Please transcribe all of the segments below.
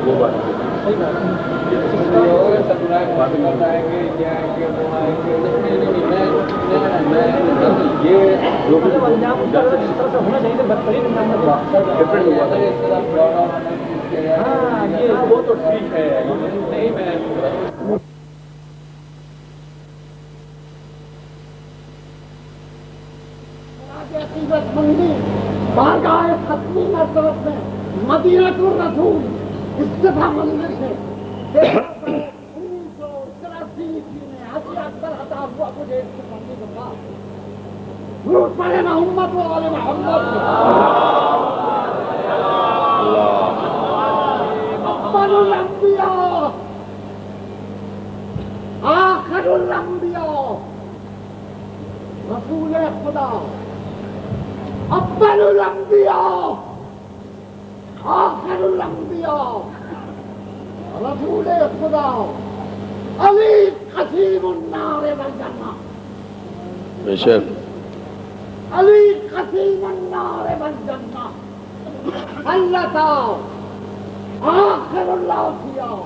وہ بات صحیح بات ہے. یہ جو بھی انجام اس طرح سے ہونا چاہیے تھا، بہترین انجام ڈفرینٹ ہوا تھا. ہاں یہ وہ تو ٹھیک ہے. نہیں میں عقیدت مندی بارگاہ ختمی مرتبت میں مدینۃ الرسول استفا منزل سے 1983 میں حجی اکبر عطا ہوا مجھے استفا منزل کے بعد درود پڑھے محمد و آل محمد. افضل الانبیاء آخر الانبیاء رسول خدا. افضل الانبیاء آخر الانبیاء رسول خدا. علی قسیم النار والجنہ. بے شک علی قسیم النار والجنہ. اللہ آخر الاوصیاء.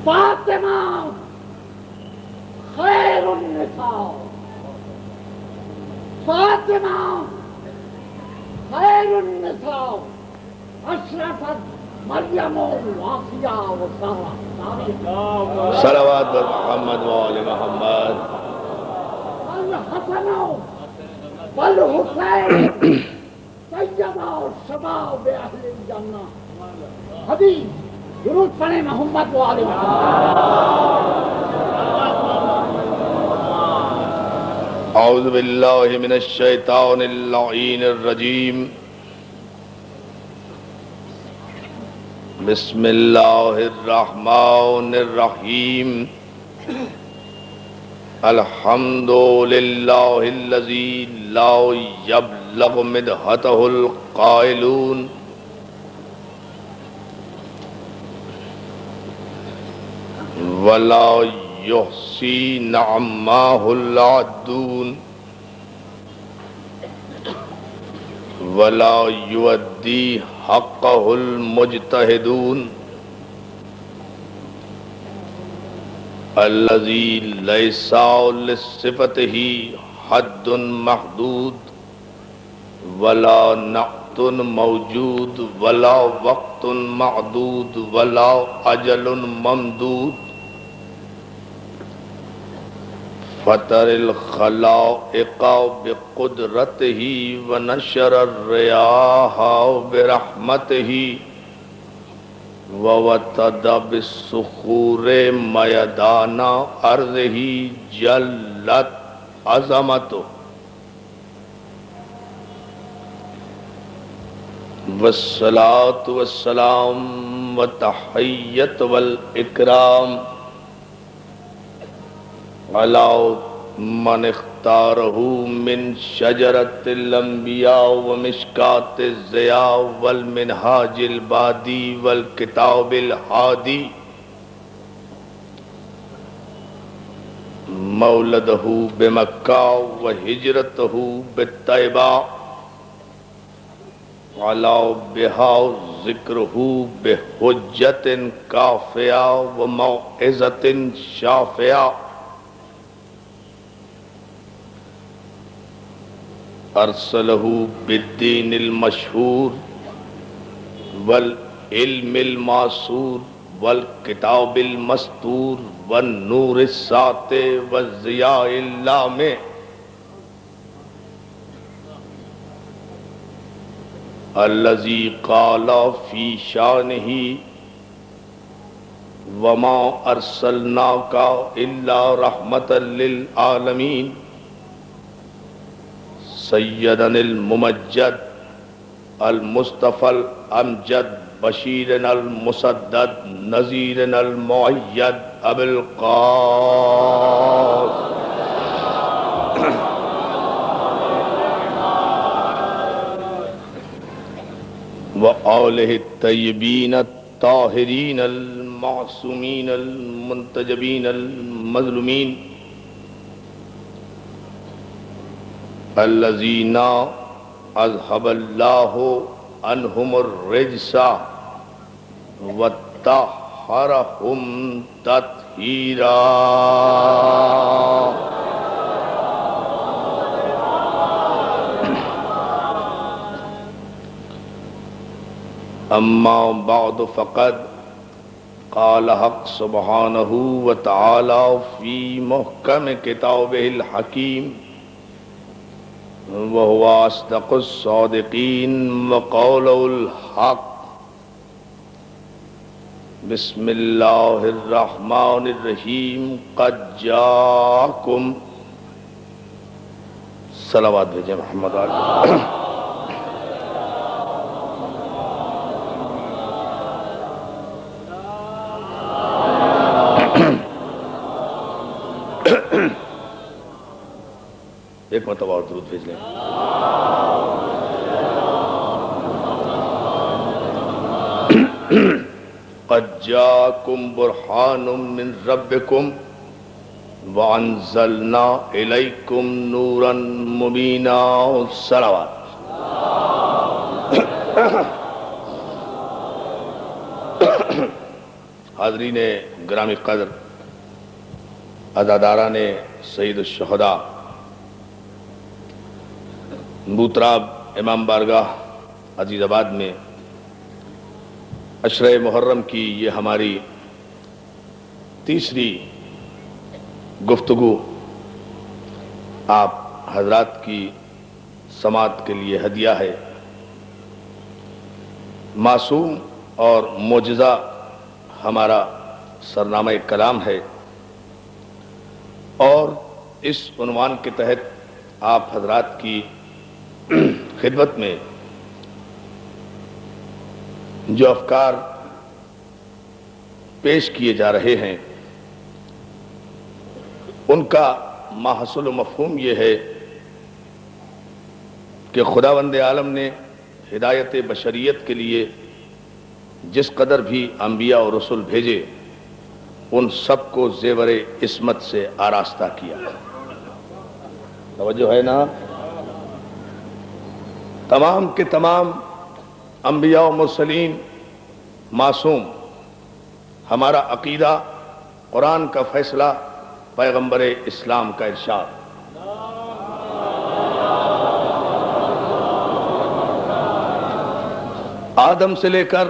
فاطمہ خیر النساء. فاطمہ خیر النساء. اشرفت مریم واسیہ وسارہ. صلوات بر محمد و آل محمد. الحسن والحسین سیدہ شباب اہل الجنہ. حدیث درود پڑھیں محمد و آل محمد. اعوذ باللہ من الشیطان اللعین الرجیم. بسم اللہ الرحمن الرحیم. الحمد للہ الذی لا یبلغ مدحتہ القائلون. ولا یحصی نعماہ العدون. ولا یؤدی حقہ المجتہدون. الذی لیس لصفتہ حد محدود. ولا نعت موجود. ولا وقت معدود. ولا اجل ممدود. فطر الخلائق بقدرتہ ونشر الریاح برحمتہ. ووتد بالصخور میدان ارضہ جلت عظمتہ. والصلاة والسلام والتحیۃ والاکرام علی من اختارہ من شجرۃ الانبیاء ومشکاۃ الضیاء والمنہاج البادی والکتاب الہادی. مولدہ بمکہ وہجرتہ بالطیبہ. علا بہا ذکرہ بحجۃ کافیہ وموعظۃ شافیہ. ارسلہ بالدین المشہور والعلم المعصور والکتاب المستور والنور الساطع والضیاء اللامع. الذی قال فی شانہ وما ارسلناک الا رحمۃ للعالمین. سیدنا الممجد المصطفى الامجد بشیرنا المسدد نذیرنا المؤید ابو القاسم وآلہ الطیبین الطاہرین المعصومین المنتجبین المظلومین. الذین اذهب اللہ عنہم الرجس وطہرہم تطہیرا۔ اما بعد فقد قال حق سبحانہ وتعالی فی محکم کتابہ الحکیم وهو اصدق الصادقین وقول الحق۔ بسم اللہ الرحمن الرحیم۔ قد جاءکم، صلوات بھیجیں محمد علیہ۔ ایک مرتبہ اور درود بھیج لیں۔ قد جاءکم برہان من ربکم وانزلنا الیکم نورا مبینا۔ صلوات۔ حاضرین گرامی قدر، عزاداران سید الشہداء، بوتراب امام بارگاہ عزیز آباد میں عشرہ محرم کی یہ ہماری تیسری گفتگو آپ حضرات کی سماعت کے لیے ہدیہ ہے۔ معصوم اور معجزہ ہمارا سرنامہ کلام ہے، اور اس عنوان کے تحت آپ حضرات کی خدمت میں جو افکار پیش کیے جا رہے ہیں ان کا ماحصل و مفہوم یہ ہے کہ خداوند عالم نے ہدایت بشریت کے لیے جس قدر بھی انبیاء اور رسول بھیجے ان سب کو زیور عصمت سے آراستہ کیا۔ توجہ ہے نا؟ تمام کے تمام انبیاء و مرسلین معصوم، ہمارا عقیدہ، قرآن کا فیصلہ، پیغمبر اسلام کا ارشاد۔ آدم سے لے کر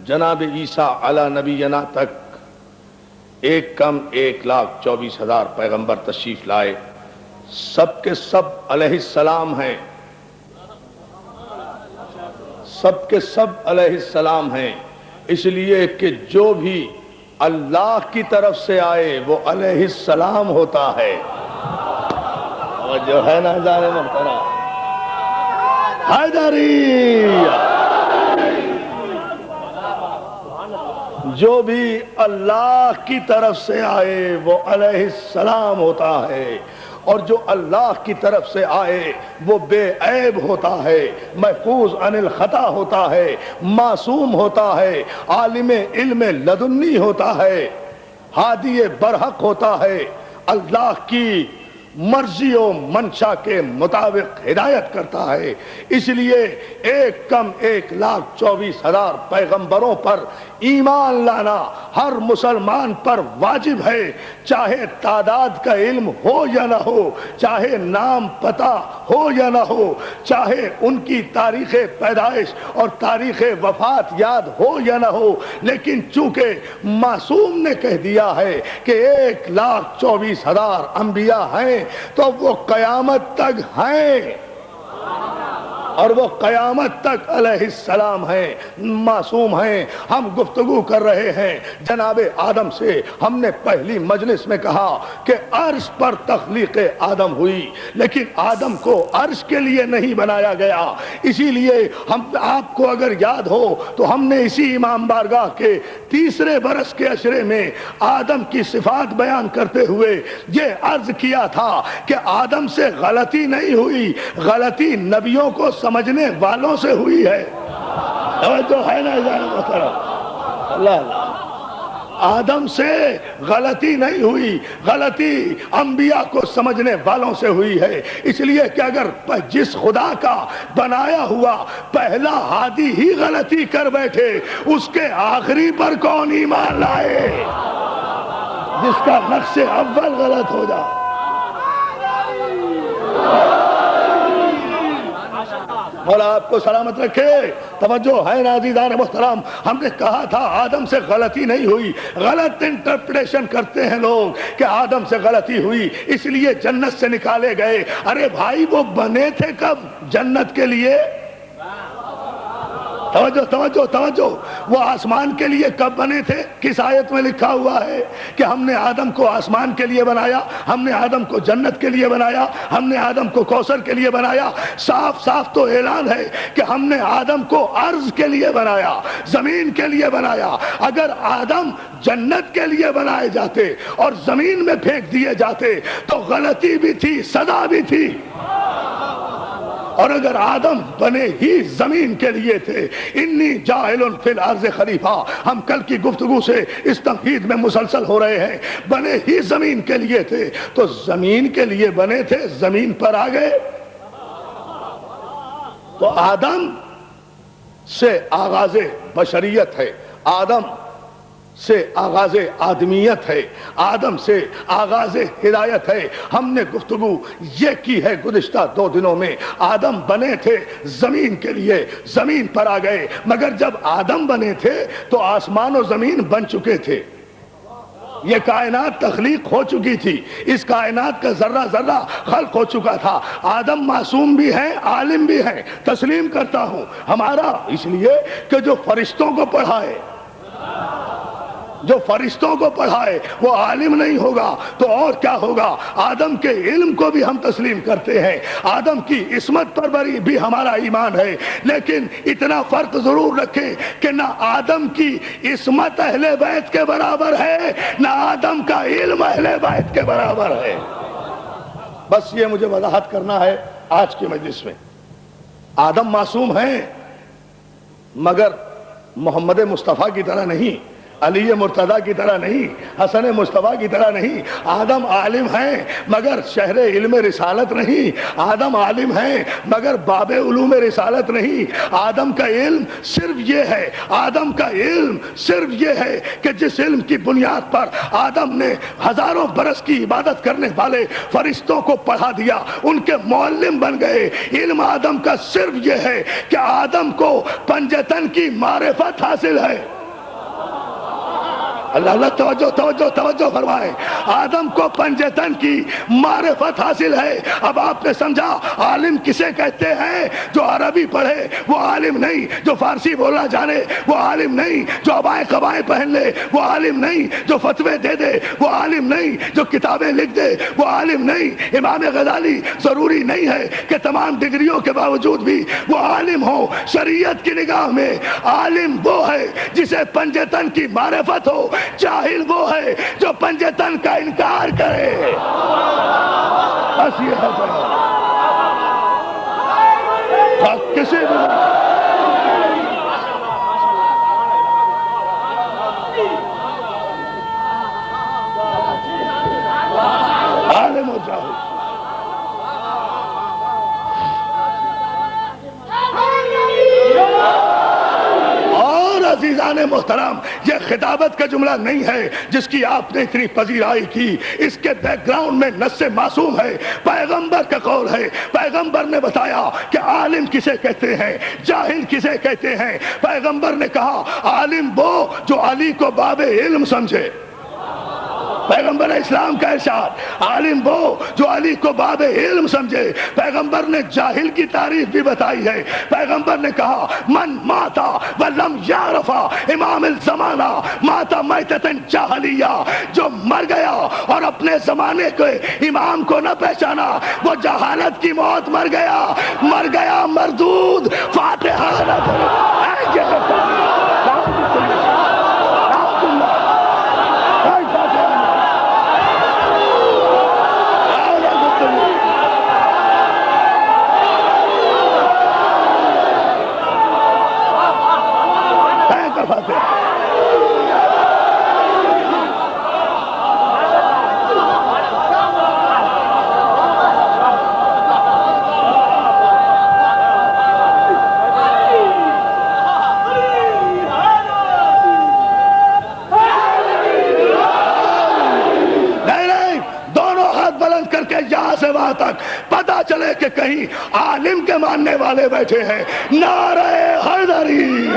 جناب عیسیٰ علی نبینا تک ایک کم 1,24,000 پیغمبر تشریف لائے، سب کے سب علیہ السلام ہیں، سب کے سب علیہ السلام ہیں، اس لیے کہ جو بھی اللہ کی طرف سے آئے وہ علیہ السلام ہوتا ہے۔ اور جو ہے نا جانے محترم حیدری، جو بھی اللہ کی طرف سے آئے وہ علیہ السلام ہوتا ہے، اور جو اللہ کی طرف سے آئے وہ بے عیب ہوتا ہے، محفوظ عن الخطا ہوتا ہے، معصوم ہوتا ہے، عالم علم لدنی ہوتا ہے، ہادی برحق ہوتا ہے، اللہ کی مرضی و منشا کے مطابق ہدایت کرتا ہے۔ اس لیے ایک کم 1,24,000 پیغمبروں پر ایمان لانا ہر مسلمان پر واجب ہے، چاہے تعداد کا علم ہو یا نہ ہو، چاہے نام پتہ ہو یا نہ ہو، چاہے ان کی تاریخ پیدائش اور تاریخ وفات یاد ہو یا نہ ہو، لیکن چونکہ معصوم نے کہہ دیا ہے کہ 1,24,000 انبیاء ہیں تو وہ قیامت تک ہیں، اور وہ قیامت تک علیہ السلام ہیں، معصوم ہیں۔ ہم گفتگو کر رہے ہیں جناب آدم سے۔ ہم نے پہلی مجلس میں کہا کہ عرش پر تخلیق آدم ہوئی، لیکن آدم کو عرش کے لیے نہیں بنایا گیا۔ اسی لیے ہم آپ کو اگر یاد ہو تو ہم نے اسی امام بارگاہ کے تیسرے برس کے عشرے میں آدم کی صفات بیان کرتے ہوئے یہ عرض کیا تھا کہ آدم سے غلطی نہیں ہوئی، غلطی نبیوں کو سمجھنے والوں سے ہوئی ہے۔ توجہ ہے نا جان محترم؟ اللہ آدم سے غلطی نہیں ہوئی، غلطی انبیاء کو سمجھنے والوں سے ہوئی ہے۔ اس لیے کہ اگر جس خدا کا بنایا ہوا پہلا ہادی ہی غلطی کر بیٹھے، اس کے آخری پر کون ایمان لائے؟ جس کا نقش اول غلط ہو جائے۔ مولا آپ کو سلامت رکھے۔ توجہ ہے نا عزیزان محترم، ہم نے کہا تھا آدم سے غلطی نہیں ہوئی، غلط انٹرپریٹیشن کرتے ہیں لوگ کہ آدم سے غلطی ہوئی اس لیے جنت سے نکالے گئے۔ ارے بھائی وہ بنے تھے کب جنت کے لیے؟ توجہ توجہ توجہ، وہ آسمان کے لیے کب بنے تھے؟ کس آیت میں لکھا ہوا ہے کہ ہم نے آدم کو آسمان کے لیے بنایا، ہم نے آدم کو جنت کے لیے بنایا، ہم نے آدم کو کوثر کے لیے بنایا؟ صاف صاف تو اعلان ہے کہ ہم نے آدم کو ارض کے لیے بنایا، زمین کے لیے بنایا۔ اگر آدم جنت کے لیے بنائے جاتے اور زمین میں پھینک دیے جاتے تو غلطی بھی تھی، سزا بھی تھی۔ اور اگر آدم بنے ہی زمین کے لیے تھے، انی جاعل فی الارض خلیفہ، ہم کل کی گفتگو سے اس تمہید میں مسلسل ہو رہے ہیں، بنے ہی زمین کے لیے تھے تو زمین کے لیے بنے تھے، زمین پر آ گئے۔ تو آدم سے آغاز بشریت ہے، آدم سے آغاز آدمیت ہے، آدم سے آغاز ہدایت ہے۔ ہم نے گفتگو یہ کی ہے گزشتہ 2 دنوں میں، آدم بنے تھے زمین کے لیے، زمین پر آ گئے، مگر جب آدم بنے تھے تو آسمان و زمین بن چکے تھے، یہ کائنات تخلیق ہو چکی تھی، اس کائنات کا ذرہ ذرہ خلق ہو چکا تھا۔ آدم معصوم بھی ہیں، عالم بھی ہیں، تسلیم کرتا ہوں ہمارا، اس لیے کہ جو فرشتوں کو پڑھائے، جو فرشتوں کو پڑھائے وہ عالم نہیں ہوگا تو اور کیا ہوگا؟ آدم کے علم کو بھی ہم تسلیم کرتے ہیں، آدم کی عصمت پر بھی ہمارا ایمان ہے، لیکن اتنا فرق ضرور رکھیں کہ نہ آدم کی عصمت اہل بیت کے برابر ہے، نہ آدم کا علم اہل بیت کے برابر ہے۔ بس یہ مجھے وضاحت کرنا ہے آج کی مجلس میں۔ آدم معصوم ہیں مگر محمد مصطفیٰ کی طرح نہیں، علی مرتضیٰ کی طرح نہیں، حسن مصطفیٰ کی طرح نہیں۔ آدم عالم ہیں مگر شہر علم رسالت نہیں، آدم عالم ہیں مگر باب علوم رسالت نہیں۔ آدم کا علم صرف یہ ہے، آدم کا علم صرف یہ ہے کہ جس علم کی بنیاد پر آدم نے ہزاروں برس کی عبادت کرنے والے فرشتوں کو پڑھا دیا، ان کے معلم بن گئے۔ علم آدم کا صرف یہ ہے کہ آدم کو پنجتن کی معرفت حاصل ہے۔ اللہ اللہ توجہ توجہ توجہ فرمائے، آدم کو پنجتن کی معرفت حاصل ہے۔ اب آپ نے سمجھا عالم کسے کہتے ہیں؟ جو عربی پڑھے وہ عالم نہیں، جو فارسی بولا جانے وہ عالم نہیں، جو عبائیں قبائیں پہن لے وہ عالم نہیں، جو فتوے دے دے وہ عالم نہیں، جو کتابیں لکھ دے وہ عالم نہیں۔ امام غزالی ضروری نہیں ہے کہ تمام ڈگریوں کے باوجود بھی وہ عالم ہو۔ شریعت کی نگاہ میں عالم وہ ہے جسے پنجتن کی معرفت ہو، جاہل وہ ہے جو پنجتن کا انکار کرے۔ بس یہ ہے کسی بھی عالم و جاہل۔ عزیزان محترم، یہ خطابت کا جملہ نہیں ہے جس کی آپ نے اتنی پذیرائی کی، اس کے بیک گراؤنڈ میں نص معصوم ہے، پیغمبر کا قول ہے۔ پیغمبر نے بتایا کہ عالم کسے کہتے ہیں، جاہل کسے کہتے ہیں۔ پیغمبر نے کہا عالم وہ جو علی کو باب علم سمجھے، پیغمبر اسلام کا ارشاد، عالم وہ جو علی کو باب علم سمجھے۔ پیغمبر نے جاہل کی تعریف بھی بتائی ہے، پیغمبر نے کہا من ماتا ولم یعرفا امام الزمانہ ماتا میتتن جاہلیہ، جو مر گیا اور اپنے زمانے کے امام کو نہ پہچانا وہ جہالت کی موت مر گیا، مر گیا مردود، فاتحہ نہ بولے کہ کہیں عالم کے ماننے والے بیٹھے ہیں، نعرہ حیدری۔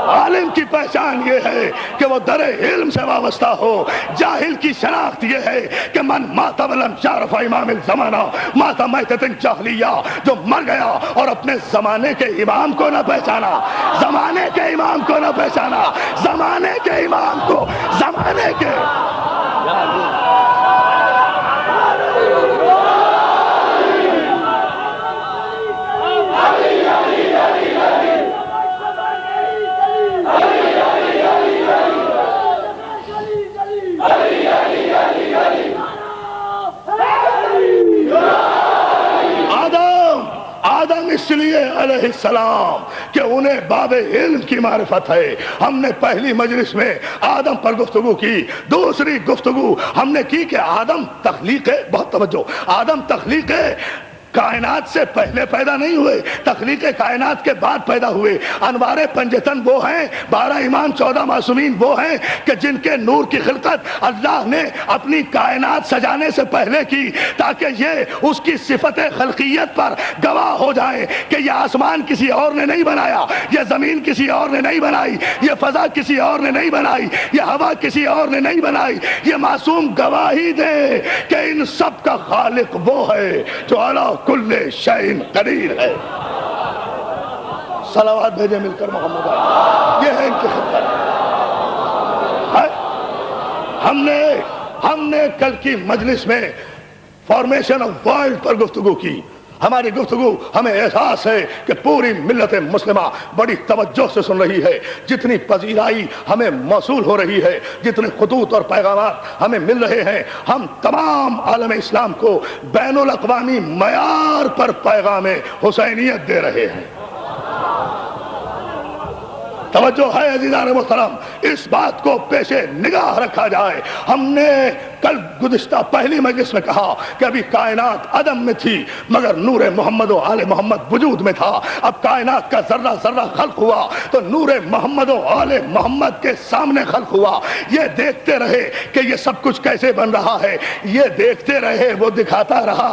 عالم کی پہچان یہ ہے کہ وہ در علم سے وابستہ ہو، جاہل کی شناخت یہ ہے کہ من مات ولم یعرف امام الزمانہ مات میتۃ جاہلیہ، جو مر گیا اور اپنے زمانے کے امام کو نہ پہچانا، زمانے کے امام کو نہ پہچانا، زمانے کے امام کو، زمانے کے۔ آدم اس لیے علیہ السلام کہ انہیں باب علم کی معرفت ہے۔ ہم نے پہلی مجلس میں آدم پر گفتگو کی، دوسری گفتگو ہم نے کی کہ آدم تخلیق ہے، بہت توجہ، آدم تخلیق ہے، کائنات سے پہلے پیدا نہیں ہوئے، تخلیق کائنات کے بعد پیدا ہوئے۔ انوار پنجتن وہ ہیں، 12 امام 14 معصومین وہ ہیں کہ جن کے نور کی خلقت اللہ نے اپنی کائنات سجانے سے پہلے کی، تاکہ یہ اس کی صفت خلقیت پر گواہ ہو جائیں کہ یہ آسمان کسی اور نے نہیں بنایا، یہ زمین کسی اور نے نہیں بنائی، یہ فضا کسی اور نے نہیں بنائی، یہ ہوا کسی اور نے نہیں بنائی۔ یہ معصوم گواہی دے کہ ان سب کا خالق وہ ہے جو اعلیٰ کل شیء قدیر ہے۔ صلوات بھیجے مل کر محمد آئے، یہ ہے ان کی خدمت۔ ہم نے کل کی مجلس میں فارمیشن آف ورلڈ پر گفتگو کی۔ ہماری گفتگو ہمیں احساس ہے کہ پوری ملت مسلمہ بڑی توجہ سے سن رہی ہے، جتنی پذیرائی ہمیں موصول ہو رہی ہے، جتنے خطوط اور پیغامات ہمیں مل رہے ہیں، ہم تمام عالم اسلام کو بین الاقوامی معیار پر پیغام حسینیت دے رہے ہیں۔ توجہ ہے عزیزان محترم، اس بات کو پیش نگاہ رکھا جائے۔ ہم نے کل گزشتہ پہلی مجلس میں کہا کہ ابھی کائنات عدم میں تھی مگر نور محمد و آل محمد وجود میں تھا۔ اب کائنات کا ذرہ ذرہ خلق ہوا تو نور محمد و آل محمد کے سامنے خلق ہوا۔ یہ دیکھتے رہے کہ یہ سب کچھ کیسے بن رہا ہے، یہ دیکھتے رہے، وہ دکھاتا رہا۔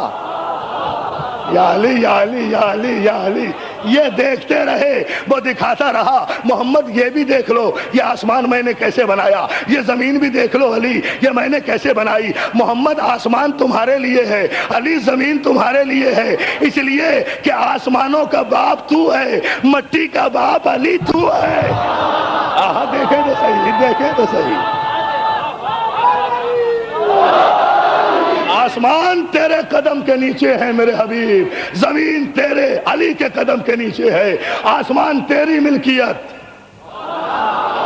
یا علی یا علی یا علی یا علی، یہ دیکھتے رہے، وہ دکھاتا رہا۔ محمد یہ بھی دیکھ لو، یہ آسمان میں نے کیسے بنایا، یہ زمین بھی دیکھ لو علی، یہ میں نے کیسے بنائی۔ محمد آسمان تمہارے لیے ہے، علی زمین تمہارے لیے ہے، اس لیے کہ آسمانوں کا باپ تو ہے، مٹی کا باپ علی تو ہے۔ دیکھیں تو صحیح، دیکھیں تو صحیح۔ آسمان تیرے قدم کے نیچے ہے میرے حبیب، زمین تیرے علی کے قدم کے نیچے ہے، آسمان تیری ملکیت۔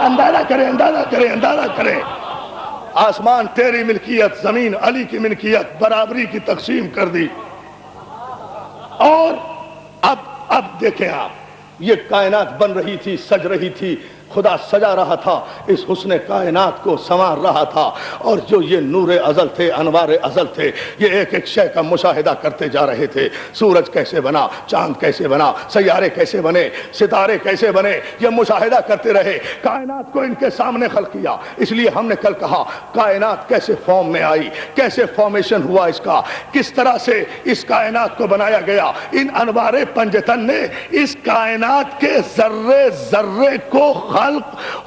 اندازہ کریں، اندازہ کریں، اندازہ کریں، آسمان تیری ملکیت، زمین علی کی ملکیت، برابری کی تقسیم کر دی۔ اور اب دیکھیں آپ، یہ کائنات بن رہی تھی، سج رہی تھی، خدا سجا رہا تھا، اس حسن کائنات کو سنوار رہا تھا، اور جو یہ نور ازل تھے، انوار ازل تھے، یہ ایک ایک شے کا مشاہدہ کرتے جا رہے تھے۔ سورج کیسے بنا، چاند کیسے بنا، سیارے کیسے بنے، ستارے کیسے بنے، یہ مشاہدہ کرتے رہے، کائنات کو ان کے سامنے خلق کیا۔ اس لیے ہم نے کل کہا کائنات کیسے فارم میں آئی، کیسے فارمیشن ہوا اس کا، کس طرح سے اس کائنات کو بنایا گیا۔ ان انوار پنجتن نے اس کائنات کے ذرے ذرے کو خلق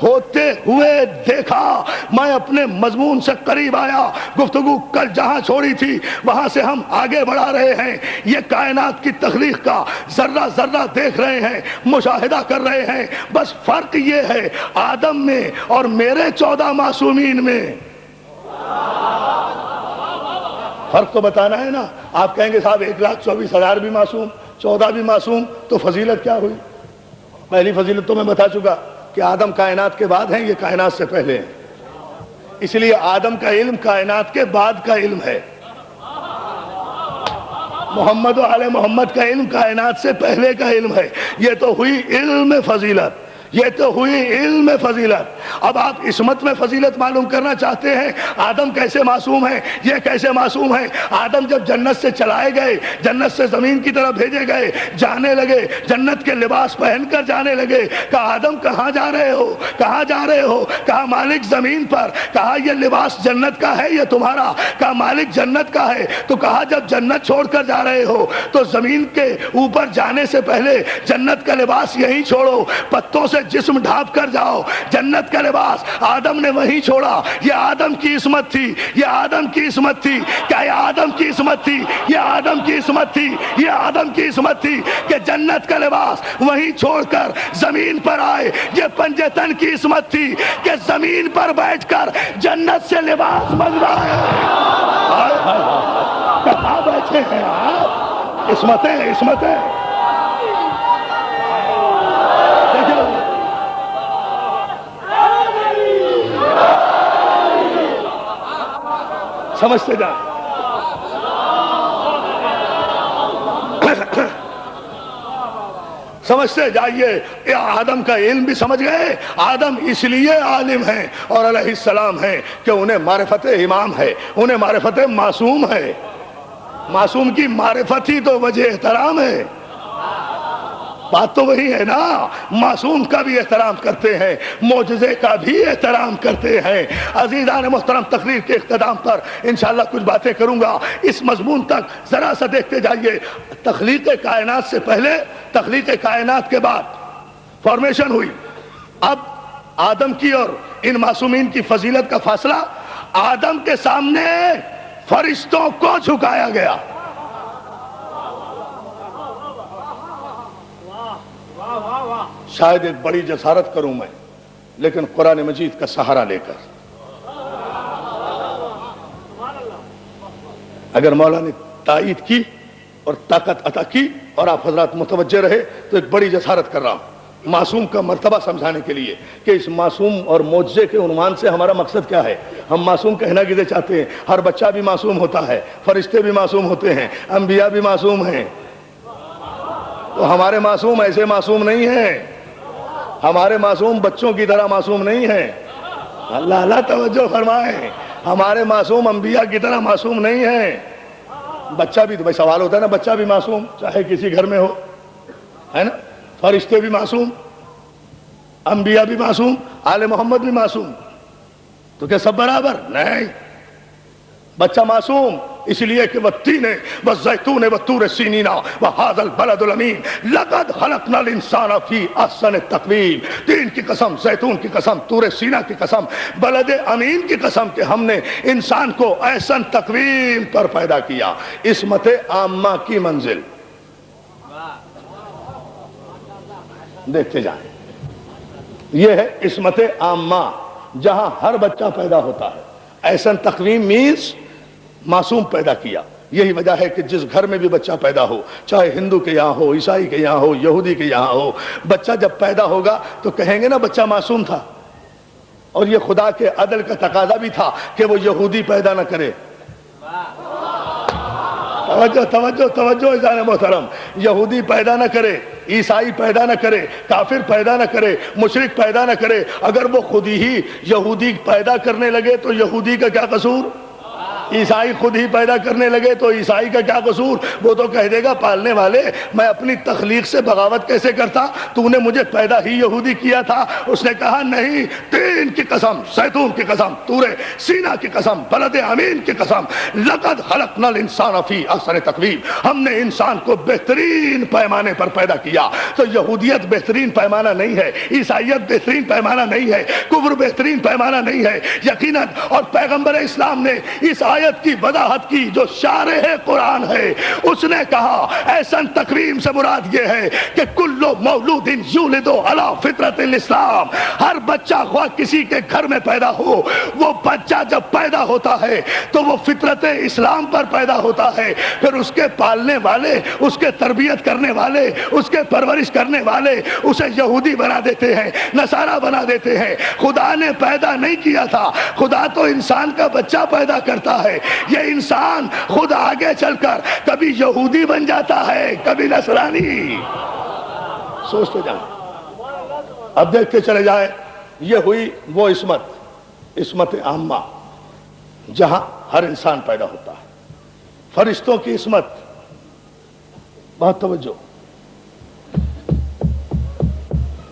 ہوتے ہوئے دیکھا۔ میں اپنے مضمون سے قریب آیا، گفتگو کل جہاں چھوڑی تھی وہاں سے ہم آگے بڑھا رہے ہیں۔ یہ کائنات کی تخلیق کا ذرہ ذرہ دیکھ رہے ہیں، مشاہدہ کر رہے ہیں، بس فرق یہ ہے آدم میں اور میرے 14 معصومین میں۔ فرق تو بتانا ہے نا۔ آپ کہیں گے صاحب 1,24,000 بھی معصوم، 14 بھی معصوم، تو فضیلت کیا ہوئی؟ پہلی فضیلت تو میں بتا چکا کہ آدم کائنات کے بعد ہیں، یہ کائنات سے پہلے ہیں، اس لیے آدم کا علم کائنات کے بعد کا علم ہے۔ محمد و آل محمد کا علم کائنات سے پہلے کا علم ہے۔ یہ تو ہوئی علم فضیلت، یہ تو ہوئی علم میں فضیلت. اب آپ عصمت میں فضیلت معلوم کرنا چاہتے ہیں. آدم کیسے معصوم ہیں, یہ کیسے معصوم ہیں؟ آدم جب جنت سے چلائے گئے, جنت سے زمین کی طرف بھیجے گئے, جانے لگے, جنت کے لباس پہن کر جانے لگے. کہا آدم کہاں جا رہے ہو, کہاں جا رہے ہو؟ کہا مالک زمین پر. کہا یہ لباس جنت کا ہے یہ تمہارا؟ کہا مالک جنت کا ہے. تو کہا جب جنت چھوڑ کر جا رہے ہو تو زمین کے اوپر جانے سے پہلے جنت کا لباس یہیں چھوڑو, پتوں سے جسم ڈھانپ کر جاؤ. جنت کا لباس آدم نے وہیں چھوڑا. یہ آدم کی عصمت تھی, یہ آدم کی عصمت تھی. کیا یہ آدم کی عصمت تھی؟ یہ آدم کی عصمت تھی, یہ آدم کی عصمت تھی کہ جنت کا لباس وہیں چھوڑ کر زمین پر آئے. یہ پنجے تن کی عصمت تھی کہ زمین پر بیٹھ کر جنت سے لباس منگوائے. کہاں بیٹھے ہیں آپ؟ عصمتیں عصمتیں. سمجھتے جائیں. سمجھتے جائیے. یہ آدم کا علم بھی سمجھ گئے. آدم اس لیے عالم ہیں اور علیہ السلام ہیں کہ انہیں معرفت امام ہے, انہیں معرفت معصوم ہے. معصوم کی معرفت ہی تو وجہ احترام ہے. بات تو وہی ہے نا. معصوم کا بھی احترام کرتے ہیں, معجزے کا بھی احترام کرتے ہیں. عزیزان محترم, تقریر کے اختتام پر انشاءاللہ کچھ باتیں کروں گا. اس مضمون تک ذرا سا دیکھتے جائیے. تخلیق کائنات سے پہلے, تخلیق کائنات کے بعد فارمیشن ہوئی. اب آدم کی اور ان معصومین کی فضیلت کا فاصلہ, آدم کے سامنے فرشتوں کو جھکایا گیا. شاید ایک بڑی جسارت کروں میں, لیکن قرآن مجید کا سہارا لے کر. اگر مولا نے تائید کی اور طاقت عطا کی اور آپ حضرات متوجہ رہے تو ایک بڑی جسارت کر رہا ہوں معصوم کا مرتبہ سمجھانے کے لیے کہ اس معصوم اور معجزے کے عنوان سے ہمارا مقصد کیا ہے. ہم معصوم کہنا کسے چاہتے ہیں؟ ہر بچہ بھی معصوم ہوتا ہے, فرشتے بھی معصوم ہوتے ہیں, انبیاء بھی معصوم ہیں. تو ہمارے معصوم ایسے معصوم نہیں ہیں. ہمارے معصوم بچوں کی طرح معصوم نہیں ہیں. اللہ اللہ توجہ فرمائیں. ہمارے معصوم انبیاء کی طرح معصوم نہیں ہیں. بچہ بھی تو بھائی سوال ہوتا ہے نا, بچہ بھی معصوم چاہے کسی گھر میں ہو, ہے نا. فرشتے بھی معصوم, انبیاء بھی معصوم, آل محمد بھی معصوم. تو کیا سب برابر؟ نہیں. بچہ معصوم اس لیے کہ والتین والزیتون والطور سینین وہذا البلد الامین لقد خلقنا الانسان فی احسن تقویم. تین کی قسم, زیتون کی قسم, طور سینا کی قسم, بلد امین کی قسم کہ ہم نے انسان کو احسن تقویم پر پیدا کیا. عصمت عامہ کی منزل دیکھتے جائیں. یہ ہے عصمت عامہ, جہاں ہر بچہ پیدا ہوتا ہے. احسن تقویم مینس معصوم پیدا کیا. یہی وجہ ہے کہ جس گھر میں بھی بچہ پیدا ہو, چاہے ہندو کے یہاں ہو, عیسائی کے یہاں ہو, یہودی کے یہاں ہو, بچہ جب پیدا ہوگا تو کہیں گے نا بچہ معصوم تھا. اور یہ خدا کے عدل کا تقاضا بھی تھا کہ وہ یہودی پیدا نہ کرے. توجہ توجہ توجہ عزیزان محترم. یہودی پیدا نہ کرے, عیسائی پیدا نہ کرے, کافر پیدا نہ کرے, مشرک پیدا نہ کرے. اگر وہ خود ہی یہودی پیدا کرنے لگے تو یہودی کا کیا قصور؟ عیسائی خود ہی پیدا کرنے لگے تو عیسائی کا کیا قصور؟ وہ تو کہہ دے گا پالنے والے میں اپنی تخلیق سے بغاوت کیسے کرتا, تو نے مجھے پیدا ہی یہودی کیا تھا. اس نے کہا نہیں, تین کی قسم, زیتون کی قسم, طور سینا کی قسم, بلد امین کی قسم, لقد خلقنا الانسان فی احسن تقویم. ہم نے انسان کو بہترین پیمانے پر پیدا کیا. تو یہودیت بہترین پیمانہ نہیں ہے, عیسائیت بہترین پیمانہ نہیں ہے, کفر بہترین پیمانہ نہیں ہے یقیناً. اور پیغمبر اسلام نے اس آیت کی وضاحت کی جو شارح قرآن ہے, اس نے کہا احسن تقویم سے مراد یہ ہے کہ کل مولود یولد علی فطرت الاسلام. ہر بچہ خواہ کسی کے گھر میں پیدا ہو, وہ بچہ جب پیدا ہوتا ہے تو وہ فطرت اسلام پر پیدا ہوتا ہے. پھر اس کے پالنے والے, اس کے تربیت کرنے والے, اس کے پرورش کرنے والے اسے یہودی بنا دیتے ہیں, نصارہ بنا دیتے ہیں. خدا نے پیدا نہیں کیا تھا, خدا تو انسان کا بچہ پیدا کرتا ہے. یہ انسان خود آگے چل کر کبھی یہودی بن جاتا ہے, کبھی نصرانی. سوچتے جائیں. اب دیکھتے چلے جائیں، یہ ہوئی وہ عصمت عامہ جہاں ہر انسان پیدا ہوتا ہے۔ فرشتوں کی عصمت، بہت توجہ،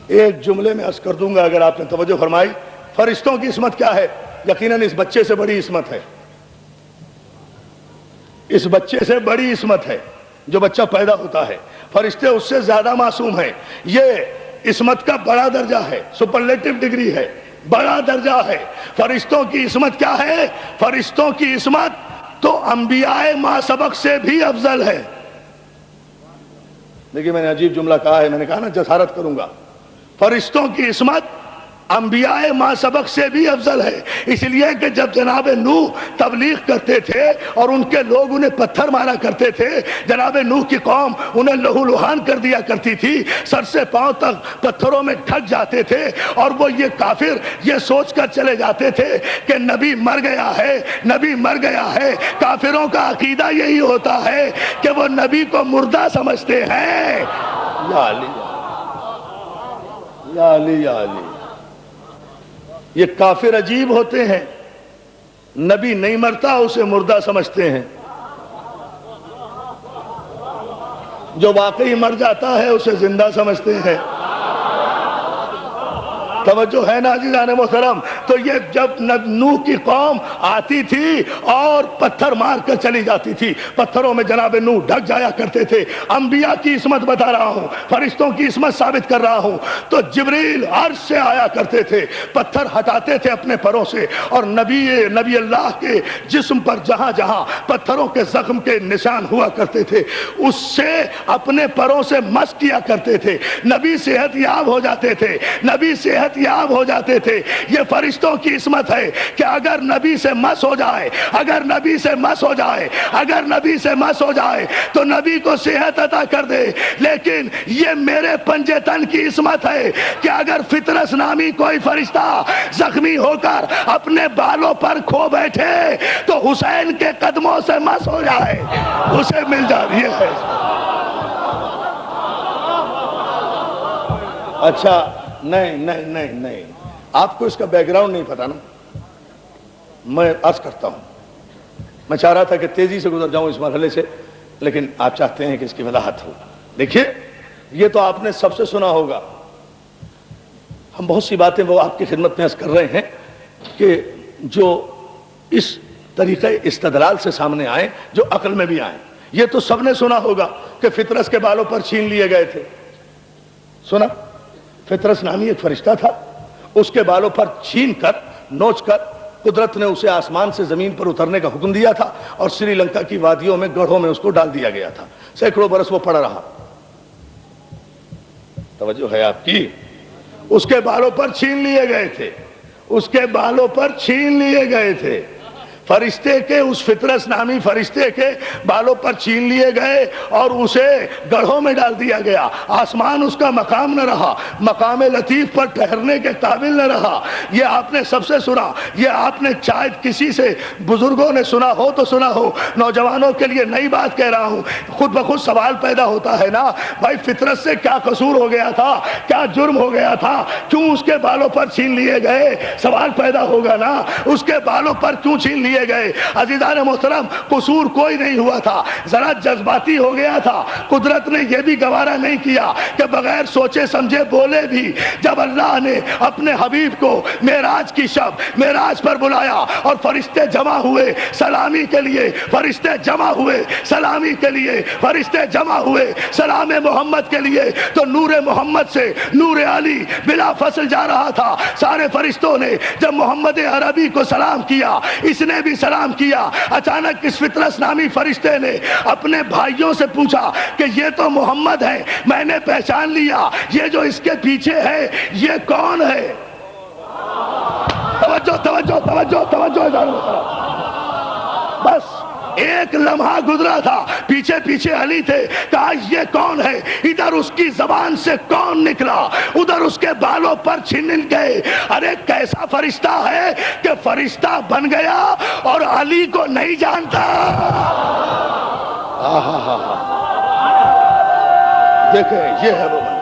ایک جملے میں عرض کر دوں گا اگر آپ نے توجہ فرمائی۔ فرشتوں کی عصمت کیا ہے؟ یقیناً اس بچے سے بڑی عصمت ہے، اس بچے سے بڑی عصمت ہے جو بچہ پیدا ہوتا ہے۔ فرشتے اس سے زیادہ معصوم ہیں، یہ عصمت کا بڑا درجہ ہے، سپرلیٹو ڈگری ہے، بڑا درجہ ہے۔ فرشتوں کی عصمت کیا ہے؟ فرشتوں کی عصمت تو انبیاء ما سبق سے بھی افضل ہے۔ دیکھیے میں نے عجیب جملہ کہا ہے، میں نے کہا نا جسارت کروں گا۔ فرشتوں کی عصمت انبیاء ما سبق سے بھی افضل ہے، اس لیے کہ جب جناب نوح تبلیغ کرتے تھے اور ان کے لوگ انہیں پتھر مارا کرتے تھے، جناب نوح کی قوم انہیں لہو لہان کر دیا کرتی تھی، سر سے پاؤں تک پتھروں میں ڈھک جاتے تھے، اور وہ یہ کافر یہ سوچ کر چلے جاتے تھے کہ نبی مر گیا ہے، نبی مر گیا ہے۔ کافروں کا عقیدہ یہی ہوتا ہے کہ وہ نبی کو مردہ سمجھتے ہیں۔ یا علی یا علی یا علی، یہ کافر عجیب ہوتے ہیں، نبی نہیں مرتا اسے مردہ سمجھتے ہیں، جو واقعی مر جاتا ہے اسے زندہ سمجھتے ہیں۔ توجہ ہے نا عزیزان محترم؟ تو یہ جب نوح کی قوم آتی تھی اور پتھر مار کر چلی جاتی تھی، پتھروں میں جناب نوح ڈھک جایا کرتے تھے۔ انبیاء کی عصمت بتا رہا ہوں، فرشتوں کی عصمت ثابت کر رہا ہوں۔ تو جبریل عرش سے آیا کرتے تھے، پتھر ہٹاتے تھے اپنے پروں سے، اور نبی اللہ کے جسم پر جہاں جہاں پتھروں کے زخم کے نشان ہوا کرتے تھے اس سے اپنے پروں سے مس کیا کرتے تھے۔ نبی صحت یاب ہو جاتے تھے، نبی صحت یاب ہو جاتے تھے۔ یہ فرشتوں کی عصمت ہے کہ اگر نبی سے مس ہو جائے، اگر نبی سے مس ہو جائے، اگر نبی سے مس ہو جائے تو نبی کو صحت عطا کر دے۔ لیکن یہ میرے پنجے تن کی عصمت ہے کہ اگر فطرس نامی کوئی فرشتہ زخمی ہو کر اپنے بالوں پر کھو بیٹھے تو حسین کے قدموں سے مس ہو جائے، اسے مل جائے۔ یہ ہے اچھا، نہیں آپ کو اس کا بیک گراؤنڈ نہیں پتا نا، میں عرض کرتا ہوں۔ میں چاہ رہا تھا کہ تیزی سے گزر جاؤں اس مرحلے سے، لیکن آپ چاہتے ہیں کہ اس کی وضاحت ہو۔ دیکھیے، یہ تو آپ نے سب سے سنا ہوگا، ہم بہت سی باتیں وہ آپ کی خدمت میں عرض کر رہے ہیں کہ جو اس طریقہ استدلال سے سامنے آئے، جو عقل میں بھی آئے۔ یہ تو سب نے سنا ہوگا کہ فطرس کے بالوں پر چھین لیے گئے تھے، سنا؟ فطرس نامی ایک فرشتہ تھا، اس کے بالوں پر چھین کر نوچ کر قدرت نے اسے آسمان سے زمین پر اترنے کا حکم دیا تھا، اور سری لنکا کی وادیوں میں گڑھوں میں اس کو ڈال دیا گیا تھا۔ سینکڑوں برس وہ پڑا رہا۔ توجہ ہے آپ کی؟ اس کے بالوں پر چھین لیے گئے تھے، اس کے بالوں پر چھین لیے گئے تھے، فرشتے کے، اس فطرس نامی فرشتے کے بالوں پر چھین لیے گئے اور اسے گڑھوں میں ڈال دیا گیا۔ آسمان اس کا مقام نہ رہا، مقام لطیف پر ٹھہرنے کے قابل نہ رہا۔ یہ آپ نے سب سے سنا، یہ آپ نے شاید کسی سے بزرگوں نے سنا ہو تو سنا ہو، نوجوانوں کے لیے نئی بات کہہ رہا ہوں۔ خود بخود سوال پیدا ہوتا ہے نا، بھائی فطرت سے کیا قصور ہو گیا تھا، کیا جرم ہو گیا تھا، کیوں اس کے بالوں پر چھین لیے گئے؟ سوال پیدا ہوگا نا، اس کے بالوں پر کیوں چھین لیے گئے؟ عزیزان محترم، قصور کوئی نہیں ہوا تھا، ذرا جذباتی ہو گیا تھا۔ قدرت نے یہ بھی گوارا نہیں کیا کہ بغیر سوچے سمجھے بولے بھی۔ جب اللہ نے اپنے حبیب کو معراج کی شب معراج پر بلایا اور فرشتے جمع ہوئے سلامی کے لیے، فرشتے جمع ہوئے سلامی کے لیے، فرشتے جمع ہوئے سلام محمد کے لیے، تو نور محمد سے نور علی بلا فصل جا رہا تھا۔ سارے فرشتوں نے جب محمد عربی کو سلام کیا، اس نے بھی سلام کیا۔ اچانک اس فطرس نامی فرشتے نے اپنے بھائیوں سے پوچھا کہ یہ تو محمد ہے، میں نے پہچان لیا، یہ جو اس کے پیچھے ہے یہ کون ہے؟ توجہ توجہ توجہ توجہ۔ بس ایک لمحہ گزرا تھا، پیچھے پیچھے علی تھے، کہا یہ کون ہے؟ ادھر اس کی زبان سے کون نکلا، ادھر اس کے بالوں پر چھین گئے۔ ارے کیسا فرشتہ ہے کہ فرشتہ بن گیا اور علی کو نہیں جانتا۔ دیکھیں، یہ ہے وہ بندہ،